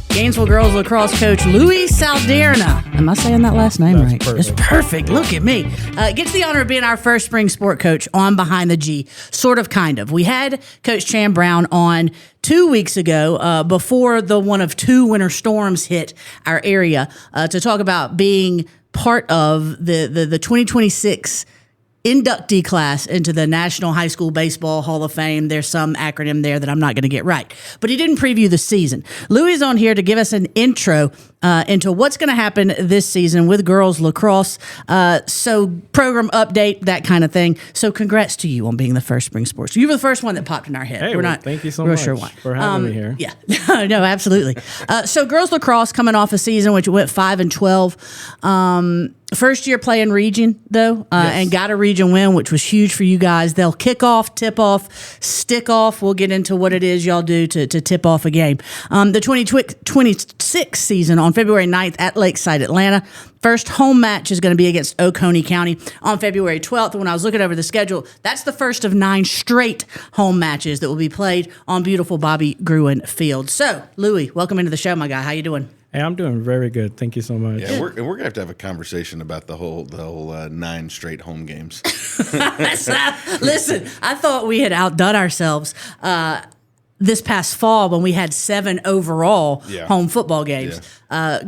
Gainesville girls lacrosse coach Luis Saldierna. Am I saying that last name That's right? perfect. It's perfect. Look at me. Gets the honor of being our first spring sport coach on Behind the G. Sort of, kind of. We had Coach Chan Brown on 2 weeks ago before the one of two winter storms hit our area to talk about being part of the 2026 inductee class into the National High School Baseball Hall of Fame. There's some acronym there that I'm not going to get right. But he didn't preview the season. Louis is on here to give us an intro into what's going to happen this season with girls lacrosse. So program update, that kind of thing. So congrats to you on being the first spring sports. You were the first one that popped in our head. Hey, We're well, not thank you so real much sure why. for having me here. Yeah, no, absolutely. So girls lacrosse coming off a season which went 5-12. First year playing region though, and got a region win, which was huge for you guys. They'll kick off, tip off, stick off. We'll get into what it is y'all do to tip off a game. The 2026 season on February 9th at Lakeside, Atlanta. First home match is going to be against Oconee County on February 12th. When I was looking over the schedule, that's the first of 9 straight home matches that will be played on beautiful Bobby Gruen Field. So, Louis, welcome into the show, my guy. How you doing? Hey, I'm doing very good. Thank you so much. Yeah, we're gonna have to have a conversation about the whole 9 straight home games. Listen, I thought we had outdone ourselves this past fall when we had 7 overall home football games.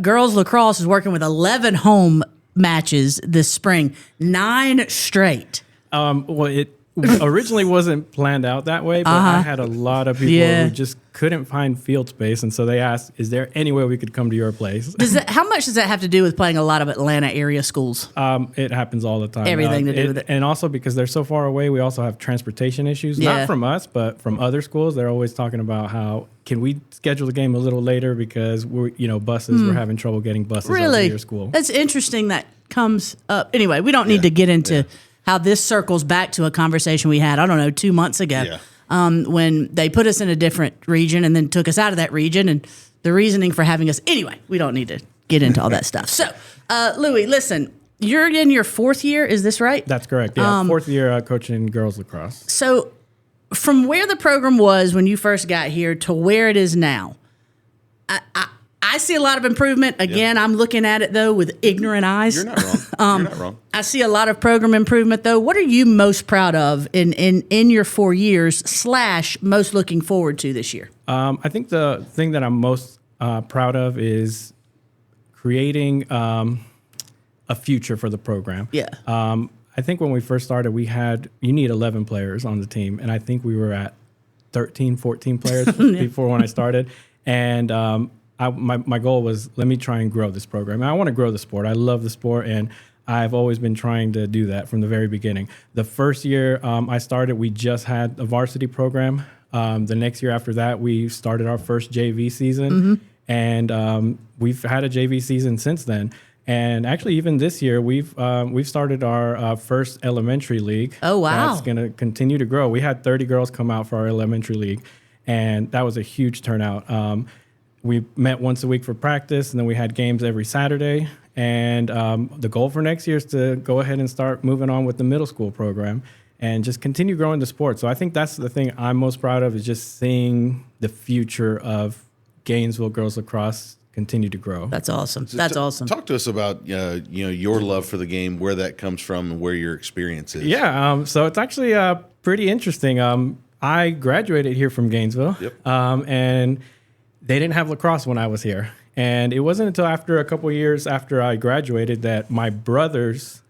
Girls lacrosse is working with 11 home matches this spring, 9 straight. Well, it originally wasn't planned out that way, but I had a lot of people who just couldn't find field space, and so they asked, "Is there any way we could come to your place?" How much does that have to do with playing a lot of Atlanta area schools? It happens all the time. Everything to do with it. And also because they're so far away, we also have transportation issues. Not from us, but from other schools. They're always talking about how can we schedule the game a little later because buses. We're having trouble getting buses over to your school. That's interesting. That comes up anyway. We don't need to get into how this circles back to a conversation we had, I don't know, 2 months ago when they put us in a different region and then took us out of that region, and the reasoning for having us. Anyway, we don't need to get into all that stuff. So, Louis, listen, you're in your 4th year. Is this right? That's correct. Yeah, 4th year coaching girls lacrosse. So from where the program was when you first got here to where it is now, I see a lot of improvement. Again, I'm looking at it, though, with ignorant eyes. You're not wrong. You're not wrong. I see a lot of program improvement, though. What are you most proud of in your 4 years / most looking forward to this year? I think the thing that I'm most proud of is creating a future for the program. Yeah. I think when we first started, you need 11 players on the team. And I think we were at 13, 14 players before when I started. And my goal was, let me try and grow this program. And I want to grow the sport. I love the sport, and I've always been trying to do that from the very beginning. The first year I started, we just had a varsity program. The next year after that, we started our first JV season, and we've had a JV season since then. And actually, even this year, we've started our first elementary league. Oh, wow. That's going to continue to grow. We had 30 girls come out for our elementary league, and that was a huge turnout. We met once a week for practice, and then we had games every Saturday. And the goal for next year is to go ahead and start moving on with the middle school program and just continue growing the sport. So I think that's the thing I'm most proud of, is just seeing the future of Gainesville girls lacrosse continue to grow. That's awesome. So That's awesome. Talk to us about your love for the game, where that comes from, and where your experience is. Yeah, so it's actually pretty interesting. I graduated here from Gainesville, and they didn't have lacrosse when I was here. And it wasn't until after a couple of years after I graduated that my brothers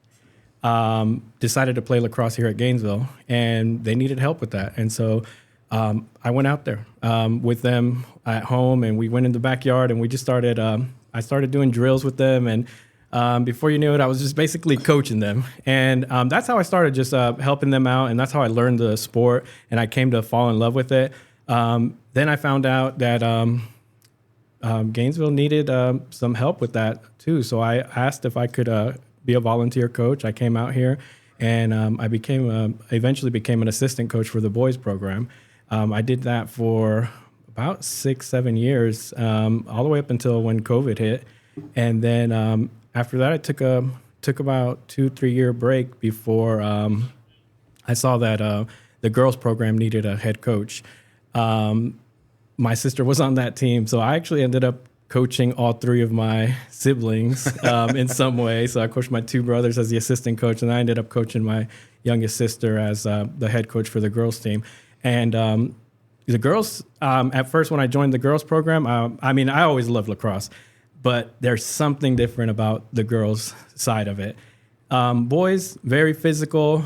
decided to play lacrosse here at Gainesville, and they needed help with that. And so I went out there with them at home, and we went in the backyard, and we just started. I started doing drills with them, and before you knew it, I was just basically coaching them. And that's how I started, just helping them out, and that's how I learned the sport, and I came to fall in love with it. Then I found out that Gainesville needed some help with that too. So I asked if I could be a volunteer coach. I came out here, and I eventually became an assistant coach for the boys program. I did that for about 6-7 years, all the way up until when COVID hit. And then after that, I took about 2-3 year break before I saw that the girls program needed a head coach. My sister was on that team, so I actually ended up coaching all 3 of my siblings in some way. So I coached my 2 brothers as the assistant coach, and I ended up coaching my youngest sister as the head coach for the girls team. And the girls, at first when I joined the girls program, I always loved lacrosse, but there's something different about the girls side of it. Boys, very physical.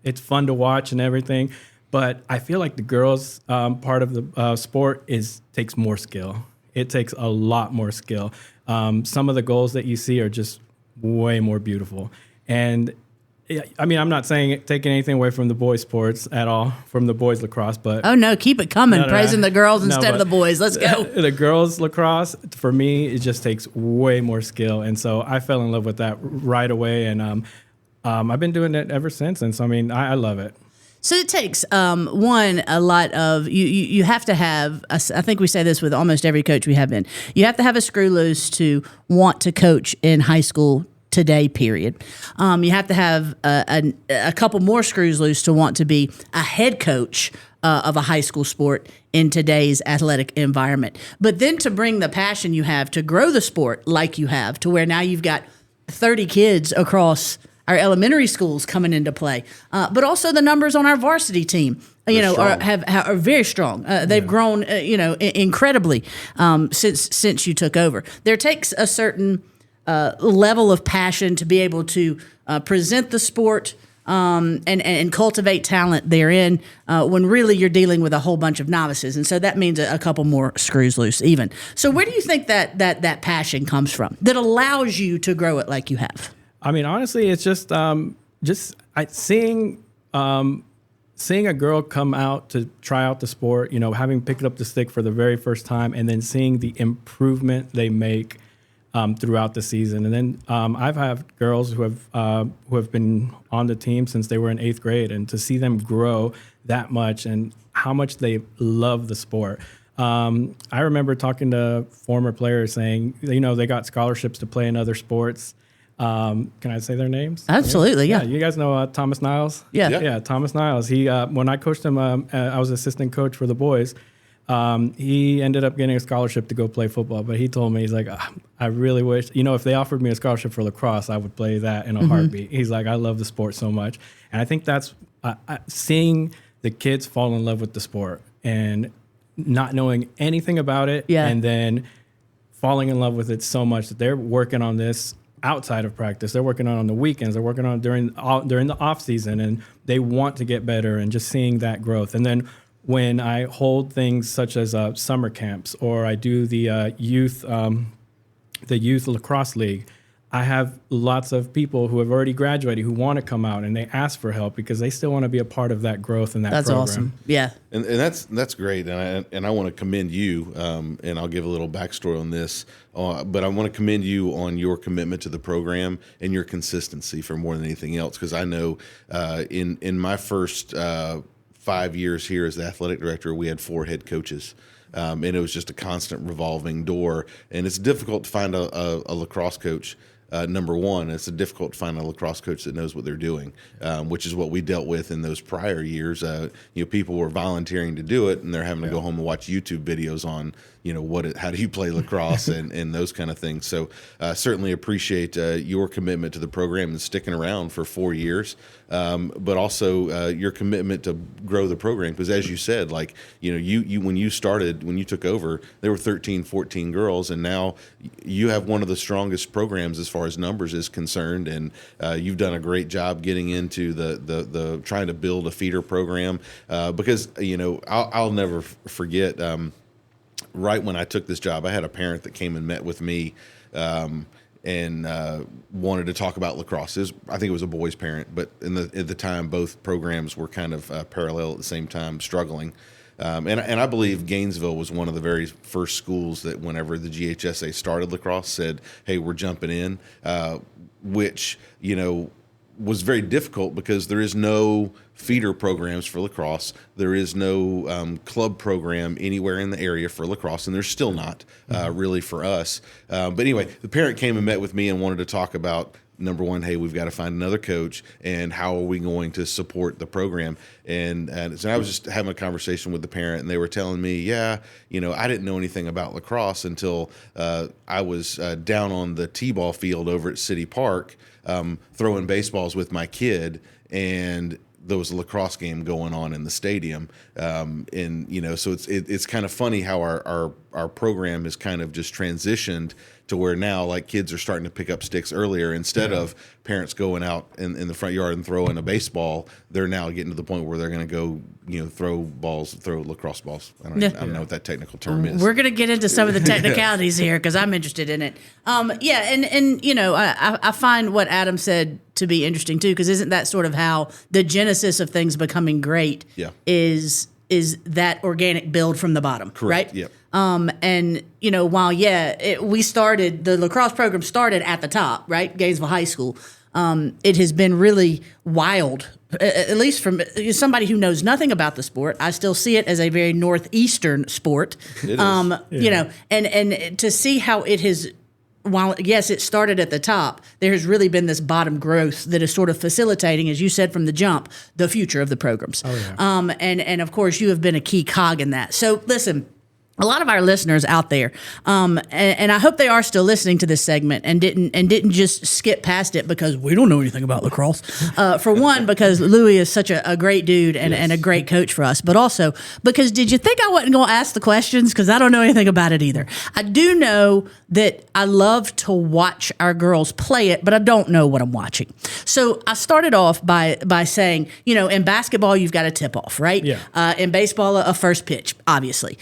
It's fun to watch and everything. But I feel like the girls' part of the sport takes more skill. It takes a lot more skill. Some of the goals that you see are just way more beautiful. And I'm not taking anything away from the boys' sports at all, from the boys' lacrosse. But oh no, keep it coming, praising the girls instead of the boys. Let's go. The girls' lacrosse, for me, it just takes way more skill, and so I fell in love with that right away. And I've been doing it ever since. And so I love it. So it takes a lot of you have to have. I think we say this with almost every coach we have been. You have to have a screw loose to want to coach in high school today. Period. You have to have a couple more screws loose to want to be a head coach of a high school sport in today's athletic environment. But then to bring the passion you have to grow the sport like you have, to where now you've got 30 kids across our elementary schools coming into play, but also the numbers on our varsity team, are very strong. They've grown, incredibly since you took over. There takes a certain level of passion to be able to present the sport and cultivate talent therein when really you're dealing with a whole bunch of novices, and so that means a couple more screws loose even. So where do you think that passion comes from that allows you to grow it like you have? Honestly, it's just seeing a girl come out to try out the sport, having picked up the stick for the very first time, and then seeing the improvement they make throughout the season. And then I've had girls who have been on the team since they were in 8th grade, and to see them grow that much and how much they love the sport. I remember talking to former players saying, they got scholarships to play in other sports. Can I say their names? Absolutely, yeah. You guys know Thomas Niles? Yeah, Thomas Niles. He when I coached him, I was assistant coach for the boys. He ended up getting a scholarship to go play football, but he told me, he's like, I really wish, if they offered me a scholarship for lacrosse, I would play that in a heartbeat. He's like, I love the sport so much. And I think that's seeing the kids fall in love with the sport and not knowing anything about it, and then falling in love with it so much that they're working on this outside of practice. They're working on the weekends. They're working on during the off season, and they want to get better. And just seeing that growth. And then when I hold things such as summer camps, or I do the youth lacrosse league, I have lots of people who have already graduated who want to come out, and they ask for help because they still want to be a part of that growth and that That's program. awesome. Yeah. And that's great. And I want to commend you, and I'll give a little backstory on this, but I want to commend you on your commitment to the program and your consistency for more than anything else, because I know in my first 5 years here as the athletic director, we had 4 head coaches. And it was just a constant revolving door. And it's difficult to find a lacrosse coach. Number one, it's difficult to find a lacrosse coach that knows what they're doing, which is what we dealt with in those prior years. People were volunteering to do it, and they're having to go home and watch YouTube videos on, how do you play lacrosse and those kind of things. So certainly appreciate your commitment to the program and sticking around for 4 years, but also your commitment to grow the program. Because as you said, you when you took over, there were 13, 14 girls, and now you have one of the strongest programs as far as numbers is concerned, and you've done a great job getting into the trying to build a feeder program, because I'll never forget, right when I took this job, I had a parent that came and met with me and wanted to talk about lacrosse. I think it was a boy's parent, but at the time both programs were kind of parallel at the same time, struggling. And I believe Gainesville was one of the very first schools that whenever the GHSA started lacrosse said, hey, we're jumping in, which, was very difficult because there is no feeder programs for lacrosse. There is no club program anywhere in the area for lacrosse, and there's still not really for us. But anyway, the parent came and met with me and wanted to talk about, number one, hey, we've got to find another coach, and how are we going to support the program? And so I was just having a conversation with the parent, and they were telling me, I didn't know anything about lacrosse until I was down on the T-ball field over at City Park throwing baseballs with my kid, and there was a lacrosse game going on in the stadium. So it's kind of funny how our program has kind of just transitioned to where now kids are starting to pick up sticks earlier instead of parents going out in the front yard and throwing a baseball. They're now getting to the point where they're going to go, throw lacrosse balls. I don't know what that technical term is. We're going to get into some of the technicalities here because I'm interested in it. I find what Adam said to be interesting too, because isn't that sort of how the genesis of things becoming great is that organic build from the bottom, correct, right? Yep. While the lacrosse program started at the top, right? Gainesville High School. It has been really wild, at least from somebody who knows nothing about the sport. I still see it as a very northeastern sport. It is. And to see how it has, while yes, it started at the top, there has really been this bottom growth that is sort of facilitating, as you said from the jump, the future of the programs. Oh, yeah. And of course, you have been a key cog in that. So listen, a lot of our listeners out there, and I hope they are still listening to this segment and didn't just skip past it because we don't know anything about lacrosse. For one, because Louis is such a great dude and a great coach for us, but also because did you think I wasn't going to ask the questions? Because I don't know anything about it either. I do know that I love to watch our girls play it, but I don't know what I'm watching. So I started off by saying, in basketball, you've got a tip off, right? Yeah. In baseball, a first pitch, obviously.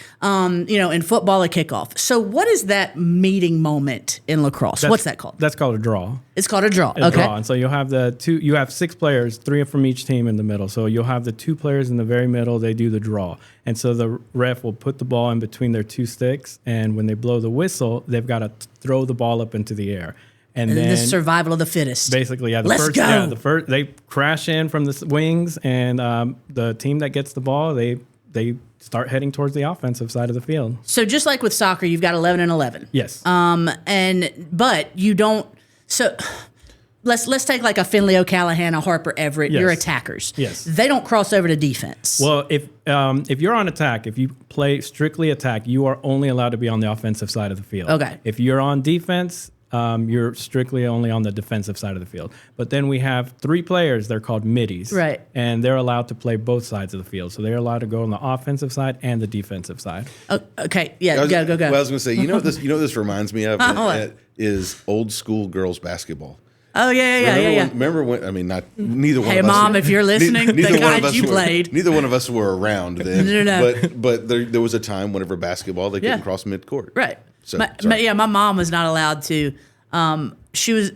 In football, a kickoff. So what is that meeting moment in lacrosse? What's that called? That's called a draw. It's called a draw. Okay. And so you'll have you have 6 players, 3 from each team in the middle. So you'll have the 2 players in the very middle. They do the draw. And so the ref will put the ball in between their 2 sticks. And when they blow the whistle, they've got to throw the ball up into the air. And then the survival of the fittest. Basically, Let's go. The first they crash in from the wings, and the team that gets the ball, they start heading towards the offensive side of the field. So just like with soccer, you've got 11 and 11. Yes. But you don't. So let's take like a Finley O'Callaghan, a Harper Everett. Yes. You're attackers. Yes. They don't cross over to defense. Well, if you're on attack, if you play strictly attack, you are only allowed to be on the offensive side of the field. Okay. If you're on defense, you're strictly only on the defensive side of the field. But then we have 3 players. They're called middies. Right. And they're allowed to play both sides of the field. So they're allowed to go on the offensive side and the defensive side. Oh, okay. Yeah. Go. Well, I was going to say, what this reminds me of is old school girls basketball. Oh yeah. Remember when? I mean, neither one. Hey, of us. Mom, if you're listening, the guys you played. Neither one of us were around then. No. But there was a time whenever basketball they couldn't cross midcourt. Right. So my mom was not allowed to. She was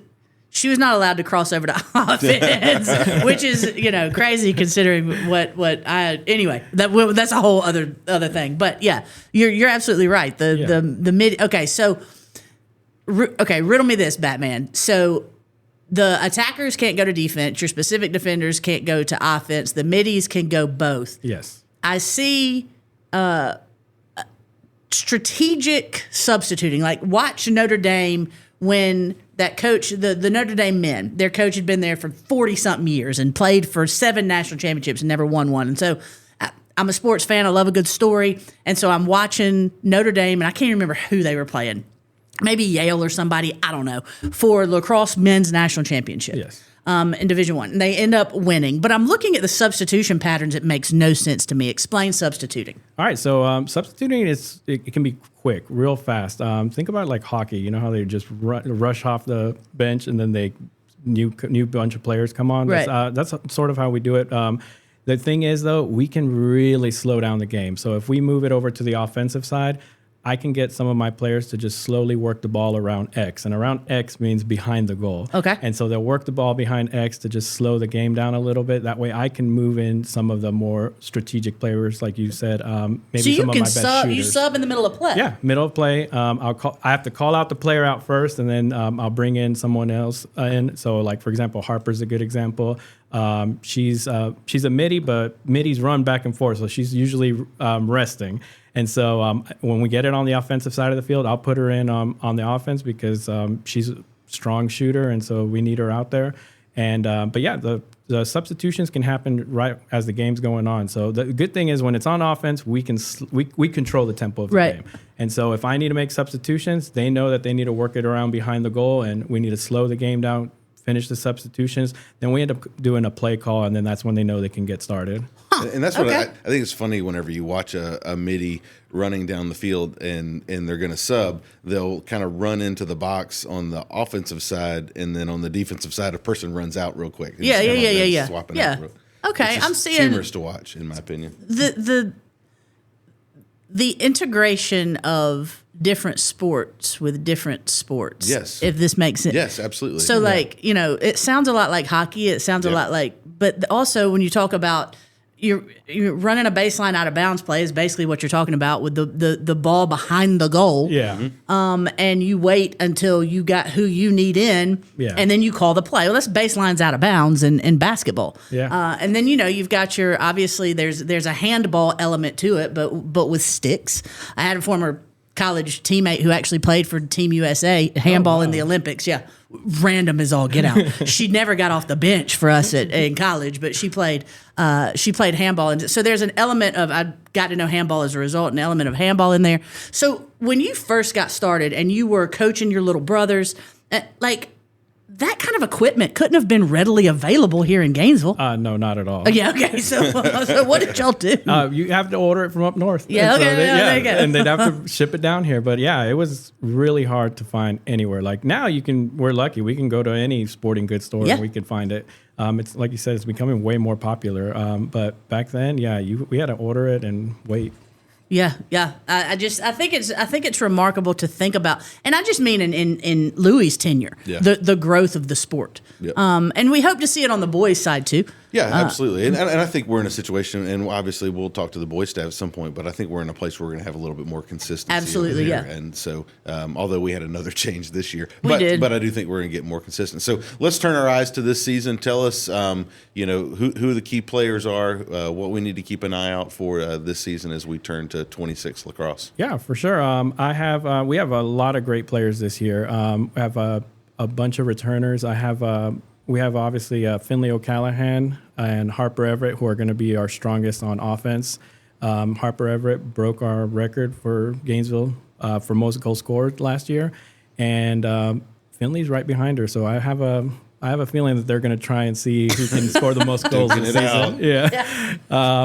not allowed to cross over to offense, which is crazy considering what I anyway. That's a whole other thing. But yeah, you're absolutely right. The mid. Okay, so riddle me this, Batman. So the attackers can't go to defense. Your specific defenders can't go to offense. The middies can go both. Yes. I see strategic substituting. Like watch Notre Dame when that coach, the Notre Dame men, their coach had been there for 40-something years and played for 7 national championships and never won one. And so I'm a sports fan. I love a good story. And so I'm watching Notre Dame, and I can't remember who they were playing. Maybe Yale or somebody, I don't know, for lacrosse men's national championship. Yes. In Division I. And they end up winning. But I'm looking at the substitution patterns. It makes no sense to me. Explain substituting. All right. So substituting, it can be quick, real fast. Think about it like hockey. You know how they just rush off the bench and then new bunch of players come on? Right. That's sort of how we do it. The thing is, though, we can really slow down the game. So if we move it over to the offensive side, I can get some of my players to just slowly work the ball around X. And around X means behind the goal. Okay. And so they'll work the ball behind X to just slow the game down a little bit. That way I can move in some of the more strategic players, like you said, maybe some of my best shooters. You sub in the middle of play. Yeah, middle of play. I have to call out the player out first, and then I'll bring in someone else in. So, like, for example, Harper's a good example. She's a midi, but middies run back and forth, so she's usually resting. And so when we get it on the offensive side of the field, I'll put her in on the offense because she's a strong shooter, and so we need her out there. And but yeah, the substitutions can happen right as the game's going on. So the good thing is when it's on offense, we control the tempo of the game. And so if I need to make substitutions, they know that they need to work it around behind the goal, and we need to slow the game down, finish the substitutions. Then we end up doing a play call, and then that's when they know they can get started. And that's what I think is funny whenever you watch a midi running down the field and they're going to sub, they'll kind of run into the box on the offensive side, and then on the defensive side, a person runs out real quick. Yeah. Swapping out real. Okay, I'm seeing humorous to watch, in my opinion. The integration of different sports with different sports. Yes. If this makes sense. Yes, absolutely. So, it sounds a lot like hockey. It sounds a lot like, but also when you talk about you're running a baseline out of bounds play is basically what you're talking about with the ball behind the goal. Yeah. Mm-hmm. And you wait until you got who you need in, and then you call the play. Well, that's baselines out of bounds in basketball. Yeah. And then you've got your obviously there's a handball element to it, but with sticks. I had a former college teammate who actually played for Team USA handball in the Olympics. Yeah. Random as all get out. She never got off the bench for us in college, but she played handball. And so there's an element of, I got to know handball as a result, an element of handball in there. So when you first got started and you were coaching your little brothers, that kind of equipment couldn't have been readily available here in Gainesville. No, not at all. Yeah, okay. So what did y'all do? You have to order it from up north. Yeah, okay. There you go. And they'd have to ship it down here. But yeah, it was really hard to find anywhere. Like now we're lucky. We can go to any sporting goods store and we can find it. It's like you said, it's becoming way more popular. But back then, we had to order it and wait. Yeah. I think it's remarkable to think about, and I just mean in Louis' tenure, the growth of the sport. Yep. And we hope to see it on the boys' side too. Yeah, absolutely. And I think we're in a situation, and obviously we'll talk to the boys' staff at some point, but I think we're in a place where we're going to have a little bit more consistency. Absolutely, yeah. And so, although we had another change this year, we did. But I do think we're going to get more consistent. So let's turn our eyes to this season. Tell us, who the key players are, what we need to keep an eye out for this season as we turn to 26 lacrosse. Yeah, for sure. We have a lot of great players this year. We have a bunch of returners. We have obviously Finley O'Callahan and Harper Everett, who are going to be our strongest on offense. Harper Everett broke our record for Gainesville for most goals scored last year. And Finley's right behind her. So I have a feeling that they're going to try and see who can score the most goals this season. Yeah.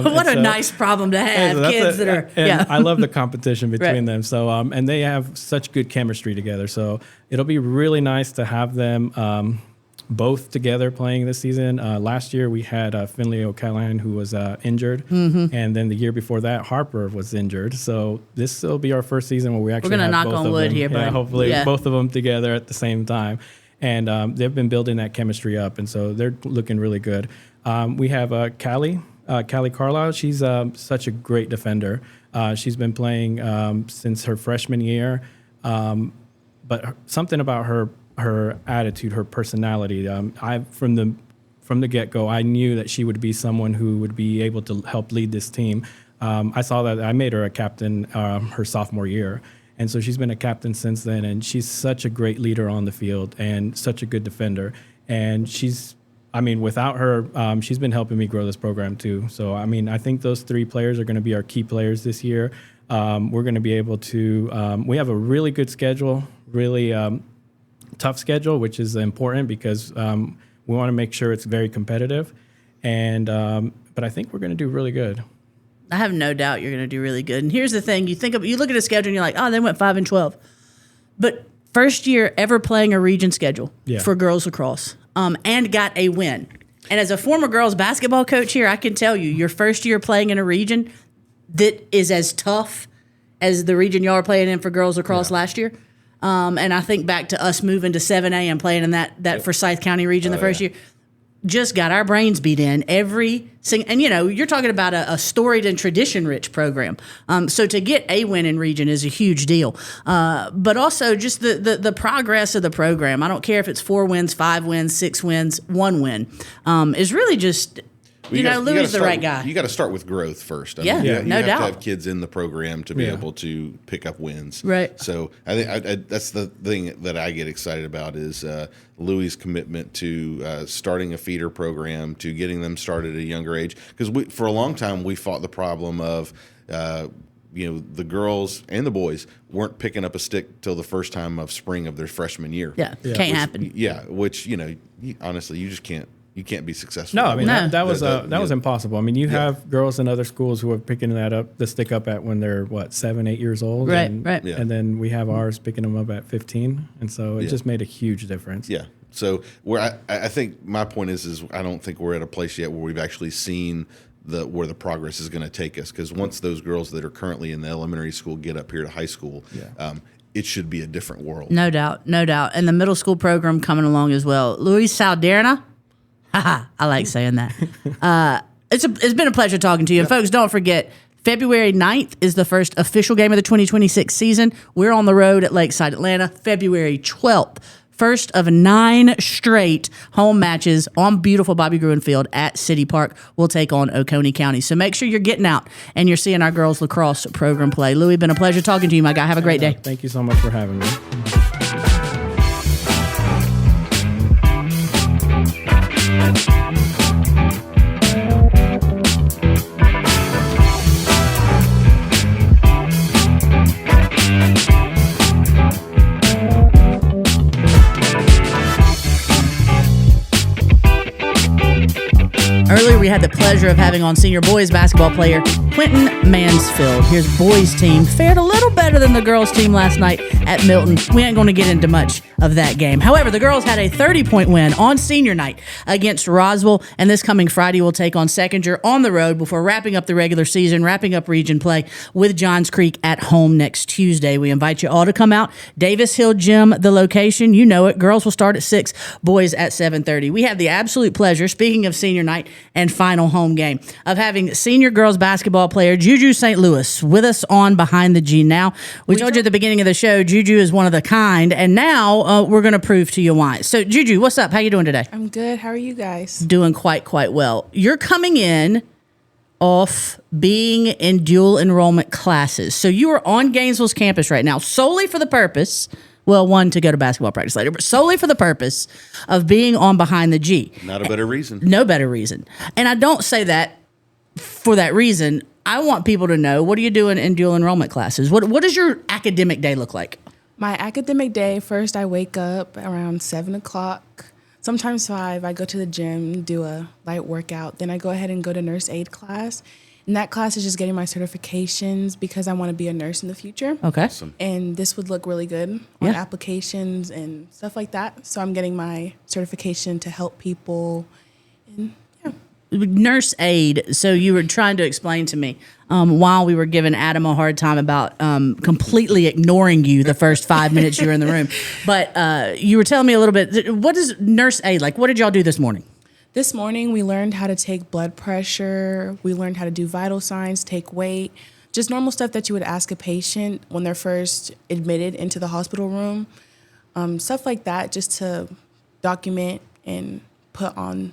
What a nice problem to have, kids that are. And I love the competition between them. So, and they have such good chemistry together. So it'll be really nice to have them both together playing this season. Last year we had Finley O'Callaghan, who was injured, and then the year before that Harper was injured. So this will be our first season where we actually we're gonna have knock both on of wood them. here, yeah, bud. hopefully both of them together at the same time. And they've been building that chemistry up, and so they're looking really good. We have Callie Carlisle. She's such a great defender. She's been playing since her freshman year, but something about her attitude, her personality. From the get-go, I knew that she would be someone who would be able to help lead this team. I saw that. I made her a captain her sophomore year. And so she's been a captain since then, and she's such a great leader on the field and such a good defender. And without her, she's been helping me grow this program too. So, I think those three players are going to be our key players this year. We're going to be able to, we have a really good schedule, really tough schedule, which is important because we want to make sure it's very competitive. And, but I think we're going to do really good. I have no doubt you're going to do really good. And here's the thing: you look at a schedule and you're like, oh, they went 5-12, but first year ever playing a region schedule for girls lacrosse, and got a win. And as a former girls basketball coach here, I can tell you, your first year playing in a region that is as tough as the region y'all are playing in for girls lacrosse last year. And I think back to us moving to 7A and playing in that Forsyth County region the first year. Just got our brains beat in every single, and you're talking about a storied and tradition-rich program. So to get a win in region is a huge deal. But also just the progress of the program. I don't care if it's 4 wins, 5 wins, 6 wins, 1 win, is really just. Louis is the right guy. You got to start with growth first. No doubt. You have to have kids in the program to be able to pick up wins. Right. So I think that's the thing that I get excited about is Louis' commitment to starting a feeder program, to getting them started at a younger age. Because for a long time we fought the problem of the girls and the boys weren't picking up a stick till the first time of spring of their freshman year. Can't happen. Yeah, which honestly you just can't. You can't be successful. No, that was impossible. You have girls in other schools who are picking the stick up at when they're 7, 8 years old, right? And then we have ours picking them up at 15, and so it just made a huge difference. Yeah. So where I think my point is I don't think we're at a place yet where we've actually seen where the progress is going to take us, because once those girls that are currently in the elementary school get up here to high school, it should be a different world. No doubt. And the middle school program coming along as well. Luis Saldierna. I like saying that. It's been a pleasure talking to you. And folks, don't forget, February 9th is the first official game of the 2026 season. We're on the road at Lakeside, Atlanta. February 12th, first of 9 straight home matches on beautiful Bobby Gruen Field at City Park. We'll take on Oconee County. So make sure you're getting out and you're seeing our girls lacrosse program play. Louis, been a pleasure talking to you, my guy. Have a great day. Thank you so much for having me. Earlier, we had the pleasure of having on senior boys basketball player Quintin Mansfield. His boys team fared a little better than the girls team last night at Milton. We ain't going to get into much of that game. However, the girls had a 30-point win on senior night against Roswell, and this coming Friday will take on Seconder on the road before wrapping up the regular season, wrapping up region play with Johns Creek at home next Tuesday. We invite you all to come out. Davis Hill Gym, the location, you know it. Girls will start at 6, boys at 7:30. We have the absolute pleasure, speaking of senior night and final home game, of having senior girls basketball player JuJu St. Louis with us on Behind the G Now. We told you at the beginning of the show, JuJu is one of the kind, and now we're going to prove to you why. So, JuJu, what's up? How you doing today? I'm good. How are you guys? Doing quite well. You're coming in off being in dual enrollment classes. So you are on Gainesville's campus right now solely for the purpose, well, one, to go to basketball practice later, but solely for the purpose of being on Behind the G. Not a better reason. No better reason. And I don't say that for that reason. I want people to know, what are you doing in dual enrollment classes? What does your academic day look like? My academic day, first I wake up around 7 o'clock, sometimes 5. I go to the gym, do a light workout. Then I go ahead and go to nurse aid class. And that class is just getting my certifications because I want to be a nurse in the future. Okay. Awesome. And this would look really good on applications and stuff like that. So I'm getting my certification to help people. And Nurse aid. So you were trying to explain to me while we were giving Adam a hard time about completely ignoring you the first 5 minutes you were in the room. But you were telling me a little bit. What is nurse aid like? What did y'all do this morning? This morning, we learned how to take blood pressure. We learned how to do vital signs, take weight, just normal stuff that you would ask a patient when they're first admitted into the hospital room. Stuff like that, just to document and put on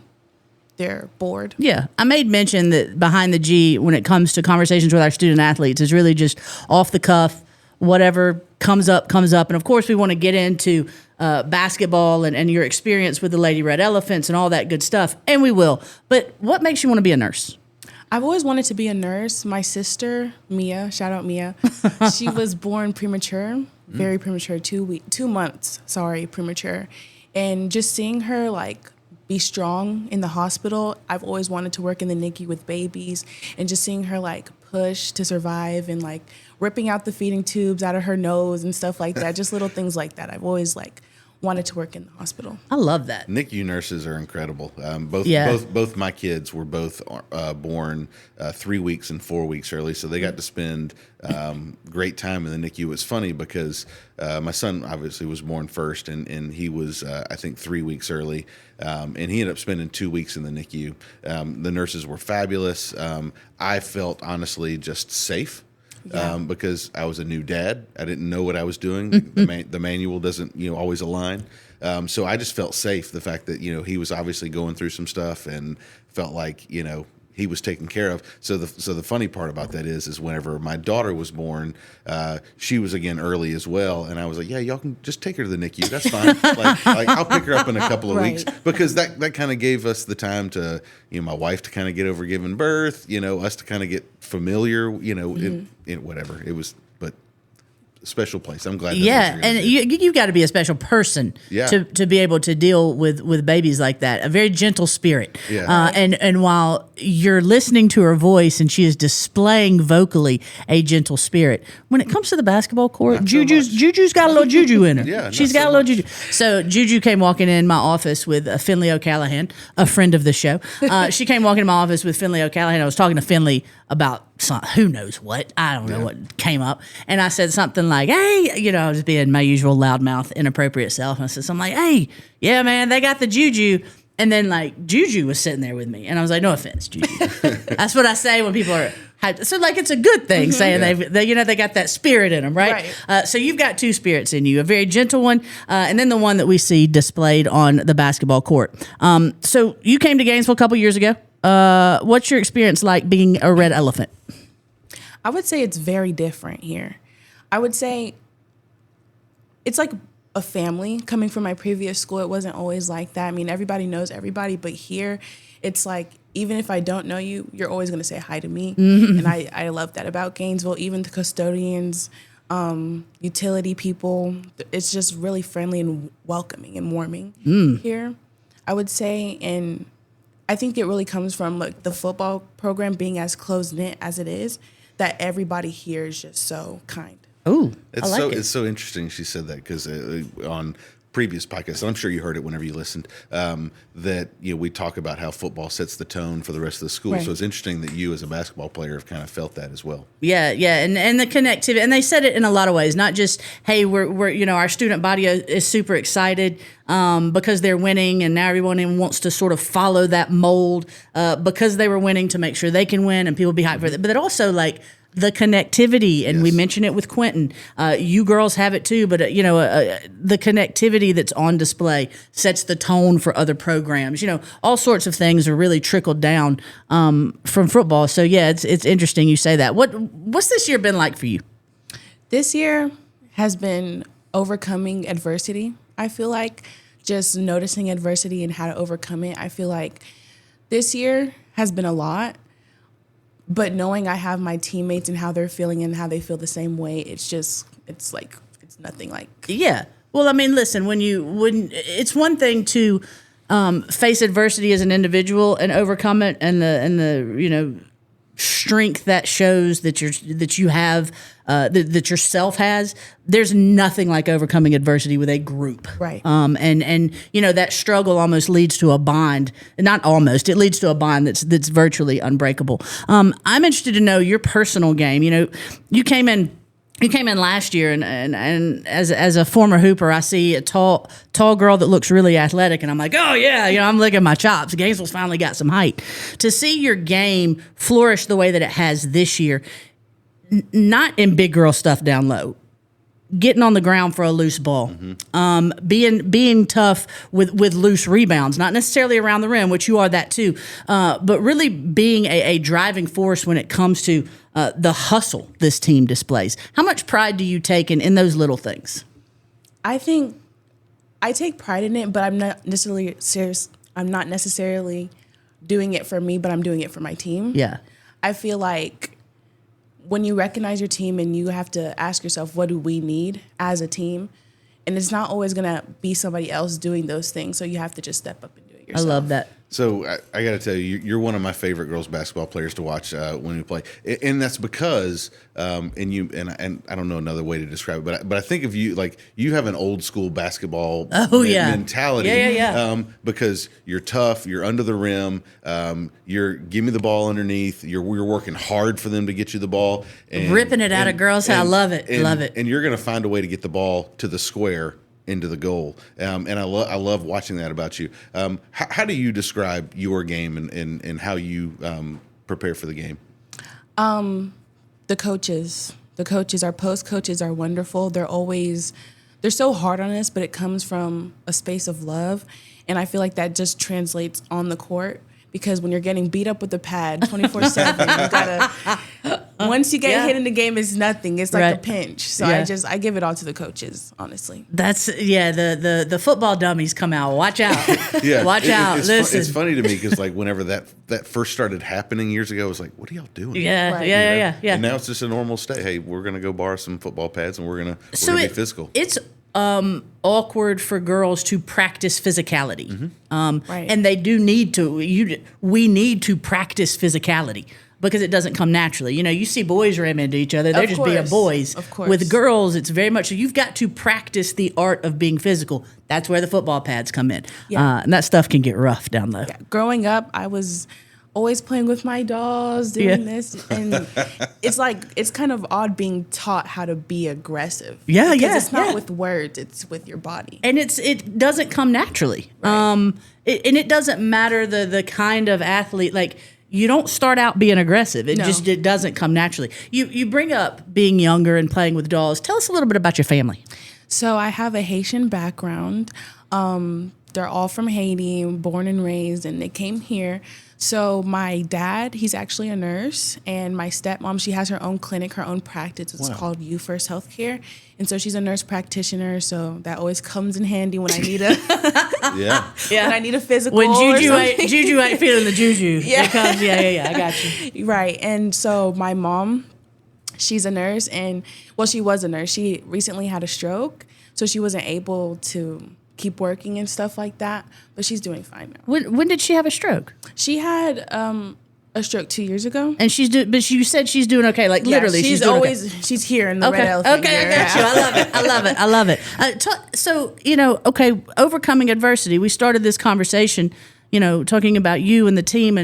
their board. Yeah. I made mention that behind the G, when it comes to conversations with our student athletes, is really just off the cuff, whatever comes up, comes up. And of course, we want to get into basketball and your experience with the Lady Red Elephants and all that good stuff. And we will. But what makes you want to be a nurse? I've always wanted to be a nurse. My sister, Mia, shout out Mia, she was born premature, very premature, 2 months, premature. And just seeing her like be strong in the hospital, I've always wanted to work in the NICU with babies, and just seeing her like push to survive and like ripping out the feeding tubes out of her nose and stuff like that, just little things like that. I've always like wanted to work in the hospital. I love that. NICU nurses are incredible. Both my kids were both born 3 weeks and 4 weeks early, so they got to spend great time in the NICU. It was funny because my son obviously was born first, and he was I think 3 weeks early, and he ended up spending 2 weeks in the NICU. The nurses were fabulous. I felt honestly just safe. Because I was a new dad. I didn't know what I was doing. The manual doesn't, always align. So I just felt safe. The fact that, he was obviously going through some stuff and felt like, he was taken care of. So the funny part about that is whenever my daughter was born, she was again early as well, and I was like, yeah, y'all can just take her to the NICU. That's fine. like I'll pick her up in a couple of weeks, because that kind of gave us the time to, my wife to kind of get over giving birth, us to kind of get familiar, in whatever it was, but. Special place. I'm glad. And you got to be a special person to be able to deal with babies like that. A very gentle spirit. Yeah. And while you're listening to her voice and she is displaying vocally a gentle spirit, when it comes to the basketball court, JuJu's got a little JuJu in her. Yeah, she's got a little JuJu. So JuJu came walking in my office with Finley O'Callahan, a friend of the show. She came walking in my office with Finley O'Callahan. I was talking to Finley about who knows what. I don't know what came up. And I said something like, hey, I was being my usual loudmouth, inappropriate self. And I said something like, hey, yeah, man, they got the JuJu. And then like JuJu was sitting there with me. And I was like, no offense, JuJu. That's what I say when people are hyped. So like it's a good thing saying they got that spirit in them, right? So you've got two spirits in you, a very gentle one and then the one that we see displayed on the basketball court. So you came to Gainesville a couple years ago. What's your experience like being a red elephant? I would say it's very different here. I would say it's like a family. Coming from my previous school, it wasn't always like that. I mean, everybody knows everybody, but here it's like, even if I don't know you, you're always going to say hi to me. Mm-hmm. And I love that about Gainesville. Even the custodians, utility people, it's just really friendly and welcoming and warming here, I would say. And I think it really comes from like the football program being as close-knit as it is, that everybody here is just so kind. Oh, it's so interesting she said that, because on previous podcasts, and I'm sure you heard it whenever you listened, that we talk about how football sets the tone for the rest of the school. Right. So it's interesting that you as a basketball player have kind of felt that as well. Yeah, and the connectivity, and they said it in a lot of ways, not just, hey, we're our student body is super excited because they're winning, and now everyone wants to sort of follow that mold because they were winning to make sure they can win and people be hyped for it. But it also like the connectivity, and we mentioned it with Quintin. You girls have it too, but the connectivity that's on display sets the tone for other programs. All sorts of things are really trickled down from football. So yeah, it's interesting you say that. What's this year been like for you? This year has been overcoming adversity. I feel like just noticing adversity and how to overcome it. I feel like this year has been a lot. But knowing I have my teammates and how they're feeling and how they feel the same way, it's nothing like. Yeah. Well, I mean, listen, when it's one thing to face adversity as an individual and overcome it, and the strength that shows that you have that yourself has. There's nothing like overcoming adversity with a group, right? And that struggle almost leads to a bond. Not almost, it leads to a bond that's virtually unbreakable. I'm interested to know your personal game. You came in last year, and as a former hooper, I see a tall girl that looks really athletic, and I'm like, oh yeah, I'm licking my chops. Gainesville's finally got some height. To see your game flourish the way that it has this year, not in big girl stuff down low, getting on the ground for a loose ball, being tough with loose rebounds, not necessarily around the rim, which you are that too, but really being a driving force when it comes to the hustle this team displays. How much pride do you take in those little things? I think I take pride in it, but I'm not necessarily serious. I'm not necessarily doing it for me, but I'm doing it for my team. Yeah. I feel like when you recognize your team and you have to ask yourself, what do we need as a team? And it's not always going to be somebody else doing those things. So you have to just step up and do it yourself. I love that. So I got to tell you, you're one of my favorite girls basketball players to watch when we play, and that's because and I don't know another way to describe it, but I think of you like you have an old school basketball mentality. Yeah. Because you're tough, you're under the rim, you're give me the ball underneath. You're working hard for them to get you the ball, and ripping it out of girls. I love it. Love it. And you're going to find a way to get the ball to the square, into the goal, and I love watching that about you. How do you describe your game and how you prepare for the game? The coaches, our post coaches are wonderful. They're so hard on us, but it comes from a space of love, and I feel like that just translates on the court. Because when you're getting beat up with the pad 24/7, you gotta. Once you get hit in the game, it's nothing. It's like a pinch. So I give it all to the coaches, honestly. That's the football dummies come out. Watch out. Watch out. Listen. It's funny to me because like whenever that first started happening years ago, I was like, what are y'all doing? Yeah. And now it's just a normal state. Hey, we're gonna go borrow some football pads and we're gonna be physical. It's awkward for girls to practice physicality. And they do need to. We need to practice physicality because it doesn't come naturally. You see boys ram into each other. They're just being boys. Of course. With girls, it's very much so you've got to practice the art of being physical. That's where the football pads come in. And that stuff can get rough down low. Yeah. Growing up, I was always playing with my dolls, doing this. And it's kind of odd being taught how to be aggressive. Because it's not with words, it's with your body. And it doesn't come naturally. Right. It doesn't matter the kind of athlete. Like, you don't start out being aggressive. It doesn't come naturally. You bring up being younger and playing with dolls. Tell us a little bit about your family. So I have a Haitian background. They're all from Haiti, born and raised, and they came here. So my dad, he's actually a nurse, and my stepmom, she has her own clinic, her own practice. It's called You First Healthcare, and so she's a nurse practitioner. So that always comes in handy when I need when I need a physical. When JuJu ain't feeling the JuJu, it comes. I got you. Right, and so my mom, she's a nurse, and she was a nurse. She recently had a stroke, so she wasn't able to keep working and stuff like that, but she's doing fine now. When did she have a stroke? She had a stroke 2 years ago, and but you said she's doing okay. Like literally, she's always she's here in the red elephant. Okay, I got you. I love it. So overcoming adversity. We started this conversation, talking about you and the team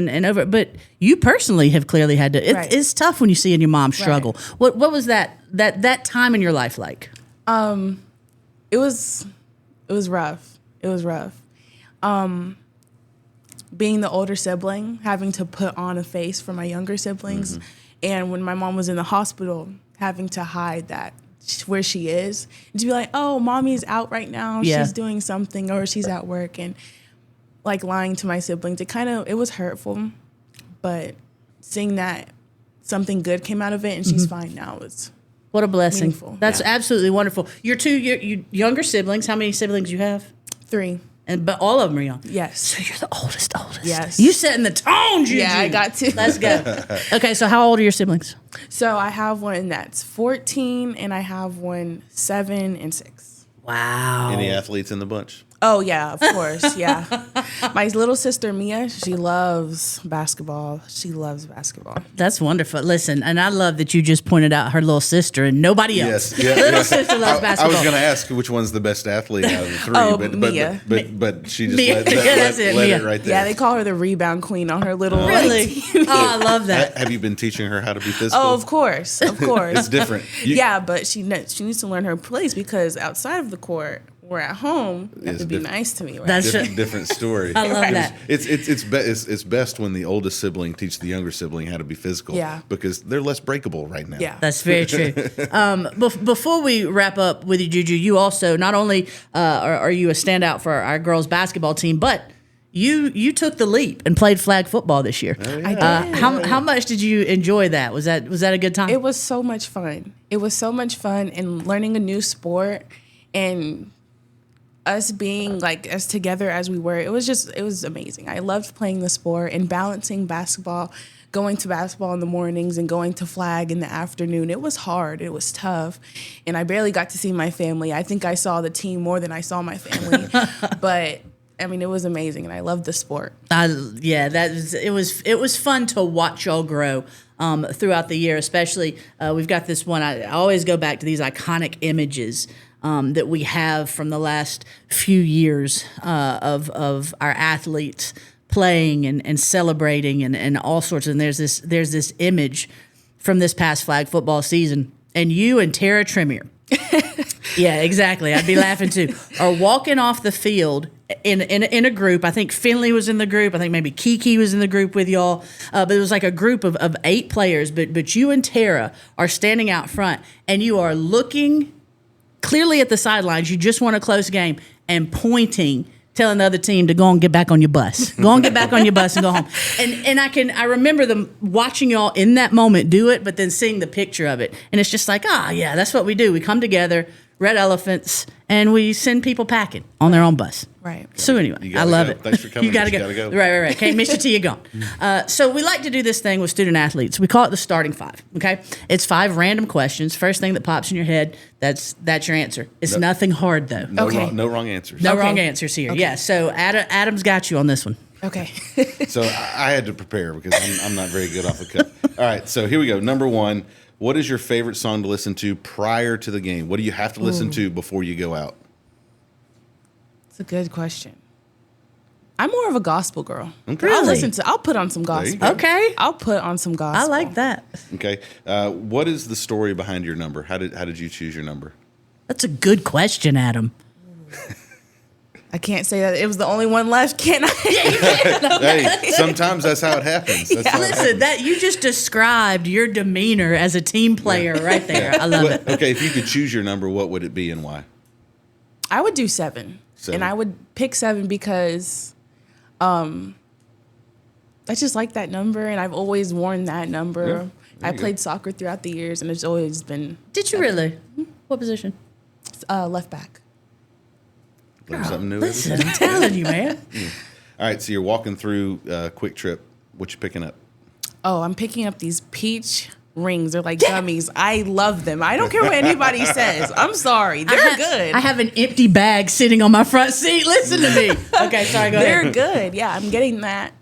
but you personally have clearly had to. It's tough when you see your mom struggle. Right. What was that time in your life like? It was rough. It was rough. Being the older sibling, having to put on a face for my younger siblings, and when my mom was in the hospital, having to hide that where she is, and to be like, oh, mommy's out right now, she's doing something, or she's at work, and like lying to my siblings. It was hurtful, but seeing that something good came out of it and she's fine now is what a blessing. Meaningful. That's absolutely wonderful. Your younger siblings, how many siblings you have? 3. but all of them are young. Yes. So you're the oldest. Yes. You setting the tone, Juju. Yeah, I got to. Let's go. Okay, so how old are your siblings? So I have one that's 14, and I have one 7 and 6. Wow. Any athletes in the bunch? Oh, yeah, of course, yeah. My little sister, Mia, she loves basketball. That's wonderful. Listen, and I love that you just pointed out her little sister and nobody else. Yes. Little sister loves I basketball. was going to ask which one's the best athlete out of the three, Oh, Mia. But she just Mia. let That's it Mia. right there. Yeah, they call her the rebound queen on her little Really? team. Oh, I love that. Have you been teaching her how to be physical? Oh, of course. It's different. Yeah, but she needs to learn her place because outside of the court, we're at home. You have to be nice to me, right? That's different story. I love that. It's best when the oldest sibling teaches the younger sibling how to be physical. Yeah. Because they're less breakable right now. Yeah. That's very true. Before we wrap up with you, Juju, you also not only are you a standout for our girls basketball team, but you took the leap and played flag football this year. Oh, yeah. I did. How much did you enjoy that? Was that a good time? It was so much fun. And learning a new sport and us being like as together as we were. It was amazing. I loved playing the sport and balancing basketball, going to basketball in the mornings and going to flag in the afternoon. It was hard. It was tough. And I barely got to see my family. I think I saw the team more than I saw my family. But I mean, it was amazing, and I loved the sport. It was fun to watch y'all grow throughout the year. Especially, we've got this one. I always go back to these iconic images that we have from the last few years of our athletes playing and celebrating and all sorts. And there's this image from this past flag football season, and you and Tara Tremere. Yeah, exactly. I'd be laughing too. Are walking off the field in a group. I think Finley was in the group. I think maybe Kiki was in the group with y'all. But it was like a group of 8 players. But you and Tara are standing out front, and you are looking clearly at the sidelines. You just won a close game and pointing, telling the other team to go and get back on your bus. Go and get back on your bus and go home. And I remember them watching y'all in that moment do it, but then seeing the picture of it. And it's just like, yeah, that's what we do. We come together, red elephants, and we send people packing on their own bus. Right. So anyway, I love it. Thanks for coming. You gotta go. Right. Can't miss you till you're gone. So we like to do this thing with student athletes. We call it the starting 5. Okay, it's 5 random questions. First thing that pops in your head, that's your answer. It's nothing hard though. No wrong answers. No wrong answers here. Okay. Yeah. So Adam's got you on this one. Okay. So I had to prepare because I'm not very good off the cuff. All right, so here we go. Number 1, what is your favorite song to listen to prior to the game? What do you have to listen to before you go out? It's a good question. I'm more of a gospel girl. Okay. Really? I'll put on some gospel. go. Okay. I'll put on some gospel. I like that. Okay. What is the story behind your number? How did you choose your number? That's a good question, Adam. I can't say that it was the only one left, can I? Hey, sometimes that's how it happens. Listen, that you just described your demeanor as a team player right there. I love it. Okay, if you could choose your number, what would it be and why? I would do 7. 7. And I would pick 7 because I just like that number, and I've always worn that number. Yeah, I played soccer throughout the years, and it's always been Did you really? What position? left back. Learn something new every Listen, day. I'm telling you, man. All right, so you're walking through Quick Trip. What you picking up? Oh, I'm picking up these peach rings. They're like gummies. I love them. I don't care what anybody says. I'm sorry. They're good. I have an empty bag sitting on my front seat. Listen to me. Okay, sorry, go They're ahead. good. Yeah, I'm getting that.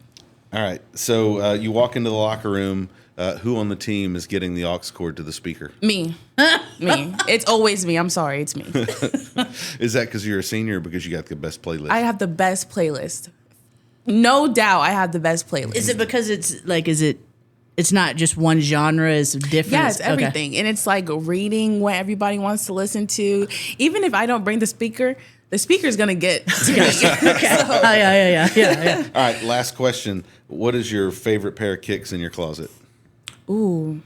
All right, so you walk into the locker room. Who on the team is getting the aux cord to the speaker? Me. Me. It's always me. I'm sorry. It's me. Is that because you're a senior or because you got the best playlist? I have the best playlist. No doubt I have the best playlist. Is it because it's not just one genre, it's different? Yeah, it's everything. And it's like reading what everybody wants to listen to. Even if I don't bring the speaker's going to get to me. Okay. Oh, yeah. All right, last question. What is your favorite pair of kicks in your closet? Ooh.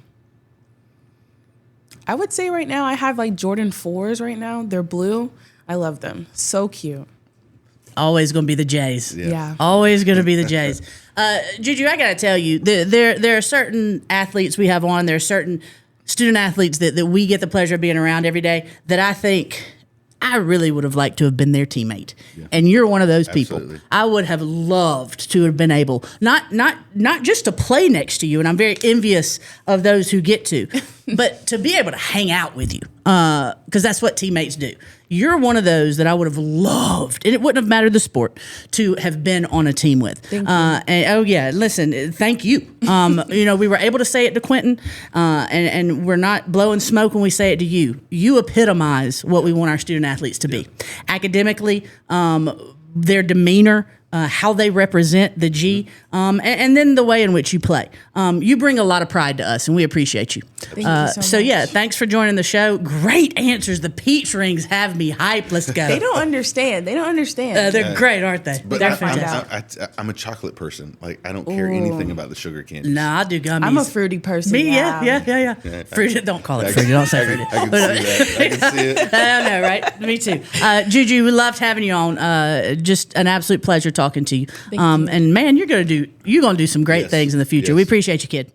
I would say right now I have like Jordan 4s right now. They're blue. I love them. So cute. Always going to be the Jays. Yeah. Always going to be the Jays. Juju, I got to tell you, there are certain athletes we have on, there are certain student athletes that we get the pleasure of being around every day that I think I really would have liked to have been their teammate. Yeah. And you're one of those people. I would have loved to have been able, not just to play next to you, and I'm very envious of those who get to, but to be able to hang out with you, because that's what teammates do. You're one of those that I would have loved, and it wouldn't have mattered the sport, to have been on a team with. Thank you. Listen, thank you. We were able to say it to Quintin, and we're not blowing smoke when we say it to you. You epitomize what we want our student athletes to be. Academically, their demeanor, how they represent the G, and then the way in which you play. You bring a lot of pride to us, and we appreciate you. Thank you so much. Thanks for joining the show. Great answers. The peach rings have me hyped. Let's go. They don't understand. They're great, aren't they? But They're fantastic. I'm a chocolate person. Like, I don't care anything about the sugar candy. Nah, I do gummies. I'm a fruity person. Me, yeah. Fruity. Don't call it fruity. Don't say fruity. I can see that. I can see it. I know, right? Me too. JuJu, we loved having you on. Just an absolute pleasure talking to you. Thank you. And man, you're gonna do some great things in the future. Yes. We appreciate you, kid.